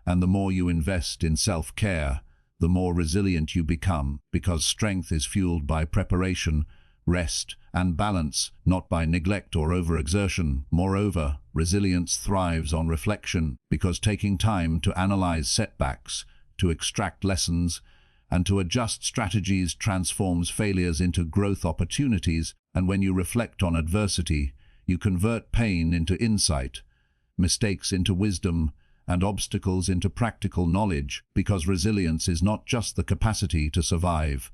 Speaker 1: And the more you invest in self-care, the more resilient you become, because strength is fueled by preparation, rest, and balance, not by neglect or overexertion. Moreover, resilience thrives on reflection, because taking time to analyze setbacks, to extract lessons, and to adjust strategies transforms failures into growth opportunities. And when you reflect on adversity, you convert pain into insight, mistakes into wisdom, and obstacles into practical knowledge, because resilience is not just the capacity to survive,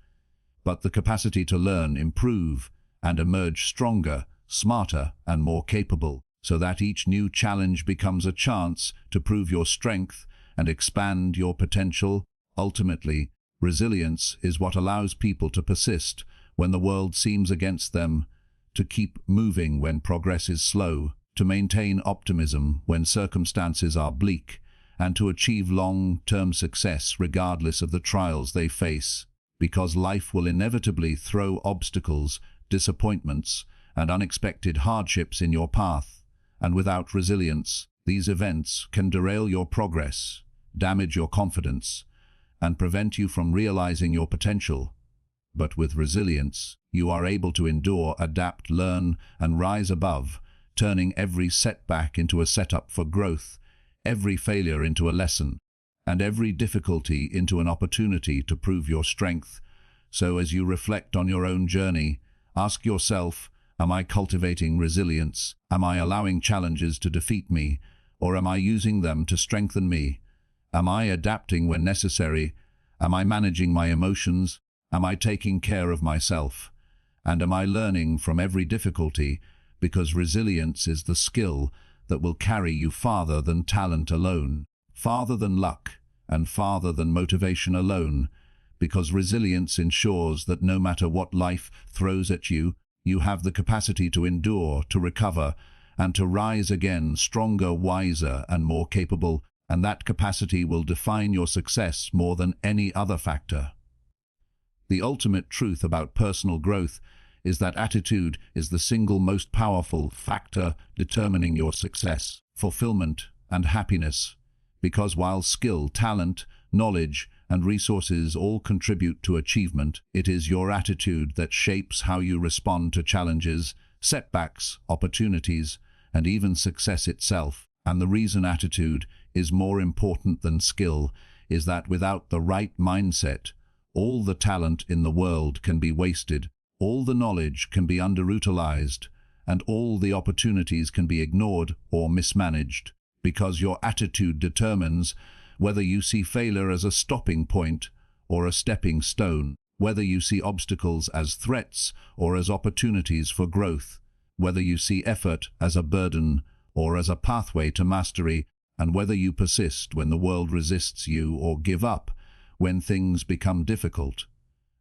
Speaker 1: but the capacity to learn, improve, and emerge stronger, smarter, and more capable, so that each new challenge becomes a chance to prove your strength and expand your potential. Ultimately, resilience is what allows people to persist when the world seems against them, to keep moving when progress is slow, to maintain optimism when circumstances are bleak, and to achieve long-term success regardless of the trials they face, because life will inevitably throw obstacles, disappointments, and unexpected hardships in your path, and without resilience, these events can derail your progress, damage your confidence, and prevent you from realizing your potential. But with resilience, you are able to endure, adapt, learn, and rise above, turning every setback into a setup for growth, every failure into a lesson, and every difficulty into an opportunity to prove your strength. So as you reflect on your own journey, ask yourself, am I cultivating resilience? Am I allowing challenges to defeat me? or am I using them to strengthen me? Am I adapting when necessary? Am I managing my emotions? Am I taking care of myself? And am I learning from every difficulty? Because resilience is the skill that will carry you farther than talent alone, farther than luck, and farther than motivation alone. Because resilience ensures that no matter what life throws at you, you have the capacity to endure, to recover, and to rise again stronger, wiser, and more capable, and that capacity will define your success more than any other factor. The ultimate truth about personal growth is that attitude is the single most powerful factor determining your success, fulfillment, and happiness. Because while skill, talent, knowledge, and resources all contribute to achievement, it is your attitude that shapes how you respond to challenges, setbacks, opportunities, and even success itself. And the reason attitude is more important than skill is that without the right mindset, all the talent in the world can be wasted, all the knowledge can be underutilized, and all the opportunities can be ignored or mismanaged. Because your attitude determines whether you see failure as a stopping point or a stepping stone, whether you see obstacles as threats or as opportunities for growth, whether you see effort as a burden or as a pathway to mastery, and whether you persist when the world resists you or give up when things become difficult.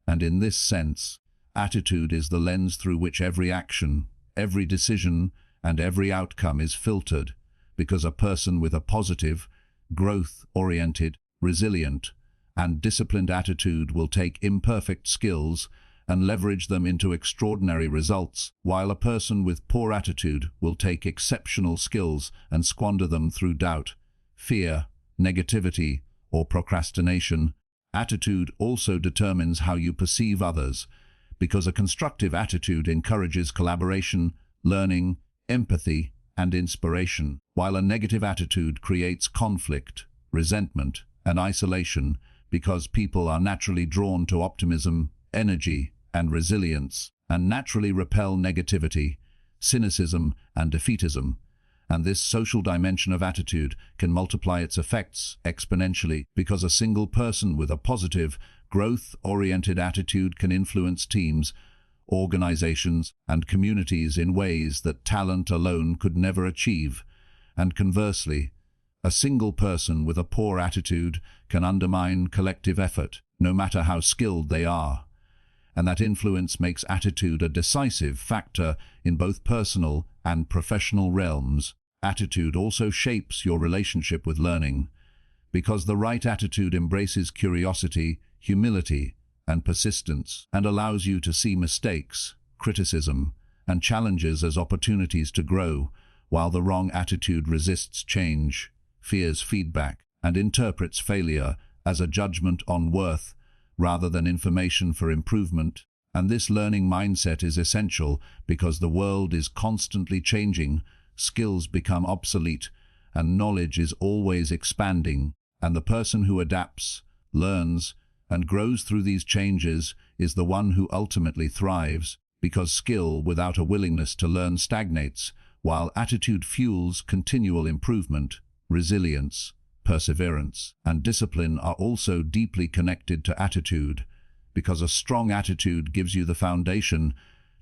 Speaker 1: And in this sense, attitude is the lens through which every action, every decision, and every outcome is filtered, because a person with a positive, growth-oriented, resilient, and disciplined attitude will take imperfect skills and leverage them into extraordinary results, while a person with poor attitude will take exceptional skills and squander them through doubt, fear, negativity, or procrastination. Attitude also determines how you perceive others, because a constructive attitude encourages collaboration, learning, empathy, and inspiration, while a negative attitude creates conflict, resentment, and isolation, because people are naturally drawn to optimism, energy, and resilience, and naturally repel negativity, cynicism, and defeatism. And this social dimension of attitude can multiply its effects exponentially, because a single person with a positive, growth-oriented attitude can influence teams, organizations, and communities in ways that talent alone could never achieve. And conversely, a single person with a poor attitude can undermine collective effort, no matter how skilled they are. And that influence makes attitude a decisive factor in both personal and professional realms. Attitude also shapes your relationship with learning, because the right attitude embraces curiosity, humility, and persistence, and allows you to see mistakes, criticism, and challenges as opportunities to grow, while the wrong attitude resists change, fears feedback, and interprets failure as a judgment on worth rather than information for improvement. And this learning mindset is essential because the world is constantly changing, skills become obsolete, and knowledge is always expanding. And the person who adapts, learns, and grows through these changes is the one who ultimately thrives, because skill without a willingness to learn stagnates, while attitude fuels continual improvement. Resilience, perseverance, and discipline are also deeply connected to attitude, because a strong attitude gives you the foundation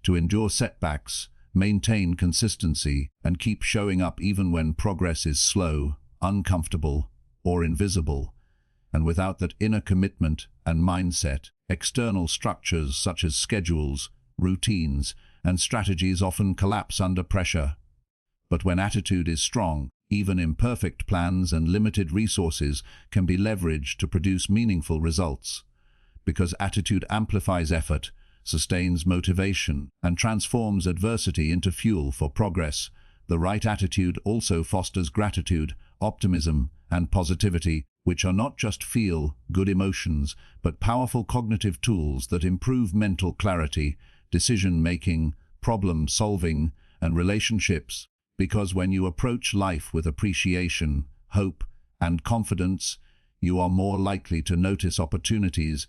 Speaker 1: to endure setbacks, maintain consistency, and keep showing up even when progress is slow, uncomfortable, or invisible. And without that inner commitment and mindset, external structures such as schedules, routines, and strategies often collapse under pressure. But when attitude is strong, even imperfect plans and limited resources can be leveraged to produce meaningful results. Because attitude amplifies effort, sustains motivation, and transforms adversity into fuel for progress. The right attitude also fosters gratitude, optimism, and positivity, which are not just feel-good emotions, but powerful cognitive tools that improve mental clarity, decision-making, problem-solving, and relationships. Because when you approach life with appreciation, hope, and confidence, you are more likely to notice opportunities,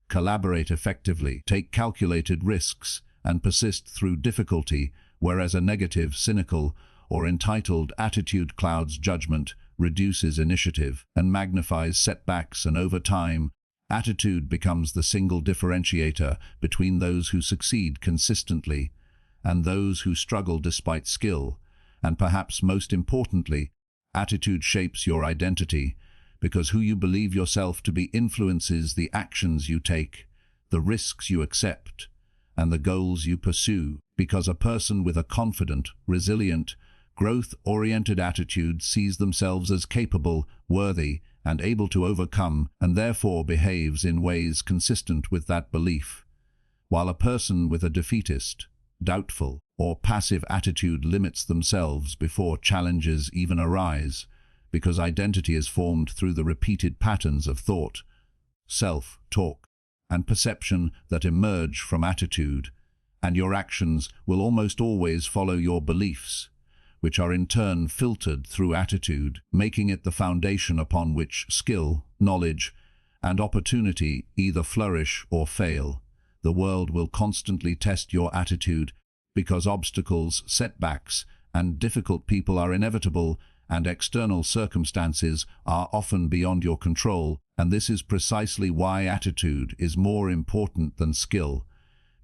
Speaker 1: collaborate effectively, take calculated risks, and persist through difficulty, whereas a negative, cynical, or entitled Attitude Clouds Judgment, reduces initiative and magnifies setbacks, and over time, attitude becomes the single differentiator between those who succeed consistently and those who struggle despite skill. And perhaps most importantly, attitude shapes your identity, because who you believe yourself to be influences the actions you take, the risks you accept, and the goals you pursue. Because a person with a confident, resilient, growth-oriented attitude sees themselves as capable, worthy, and able to overcome, and therefore behaves in ways consistent with that belief. While a person with a defeatist, doubtful, or passive attitude limits themselves before challenges even arise, because identity is formed through the repeated patterns of thought, self-talk, and perception that emerge from attitude, and your actions will almost always follow your beliefs, which are in turn filtered through attitude, making it the foundation upon which skill, knowledge, and opportunity either flourish or fail. The world will constantly test your attitude, because obstacles, setbacks, and difficult people are inevitable, and external circumstances are often beyond your control, and this is precisely why attitude is more important than skill,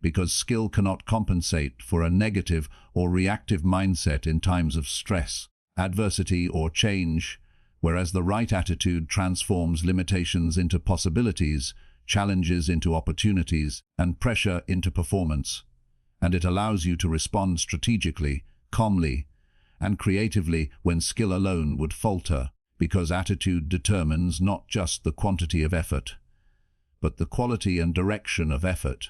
Speaker 1: because skill cannot compensate for a negative or reactive mindset in times of stress, adversity, or change, whereas the right attitude transforms limitations into possibilities, challenges into opportunities, and pressure into performance. And it allows you to respond strategically, calmly, and creatively when skill alone would falter, because attitude determines not just the quantity of effort, but the quality and direction of effort,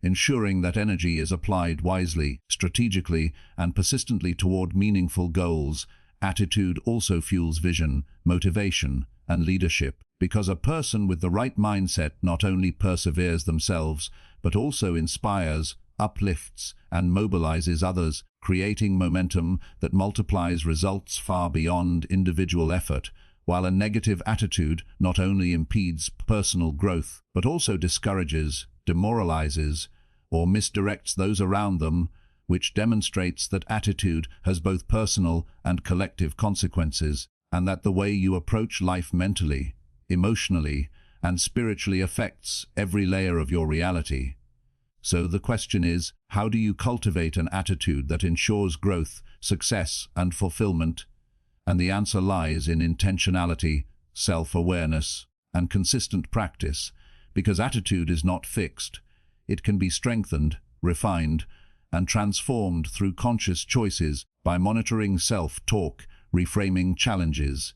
Speaker 1: ensuring that energy is applied wisely, strategically, and persistently toward meaningful goals. Attitude also fuels vision, motivation, and leadership, because a person with the right mindset not only perseveres themselves, but also inspires, uplifts, and mobilizes others, creating momentum that multiplies results far beyond individual effort, while a negative attitude not only impedes personal growth, but also discourages, demoralizes, or misdirects those around them, which demonstrates that attitude has both personal and collective consequences, and that the way you approach life mentally, emotionally, and spiritually affects every layer of your reality. So the question is, how do you cultivate an attitude that ensures growth, success, and fulfillment? And the answer lies in intentionality, self-awareness, and consistent practice, because attitude is not fixed. It can be strengthened, refined, and transformed through conscious choices by monitoring self-talk, reframing challenges,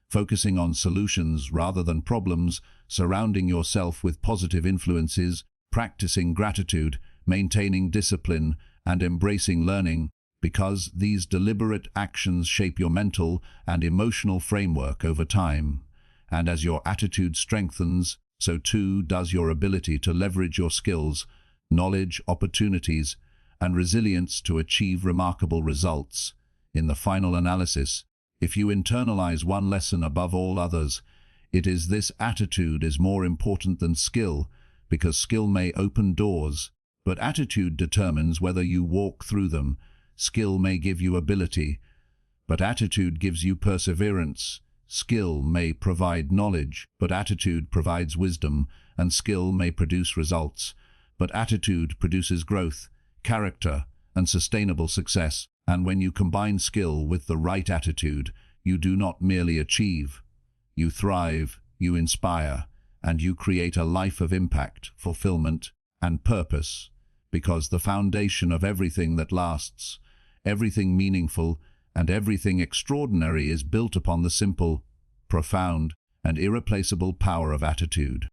Speaker 1: focusing on solutions rather than problems, surrounding yourself with positive influences, practicing gratitude, maintaining discipline, and embracing learning, because these deliberate actions shape your mental and emotional framework over time. And as your attitude strengthens, so too does your ability to leverage your skills, knowledge, opportunities, and resilience to achieve remarkable results. In the final analysis, if you internalize one lesson above all others, it is this: attitude is more important than skill, because skill may open doors, but attitude determines whether you walk through them. Skill may give you ability, but attitude gives you perseverance. Skill may provide knowledge, but attitude provides wisdom, and skill may produce results, but attitude produces growth, character, and sustainable success. And when you combine skill with the right attitude, you do not merely achieve, you thrive, you inspire, and you create a life of impact, fulfillment, and purpose, because the foundation of everything that lasts, everything meaningful, and everything extraordinary is built upon the simple, profound, and irreplaceable power of attitude.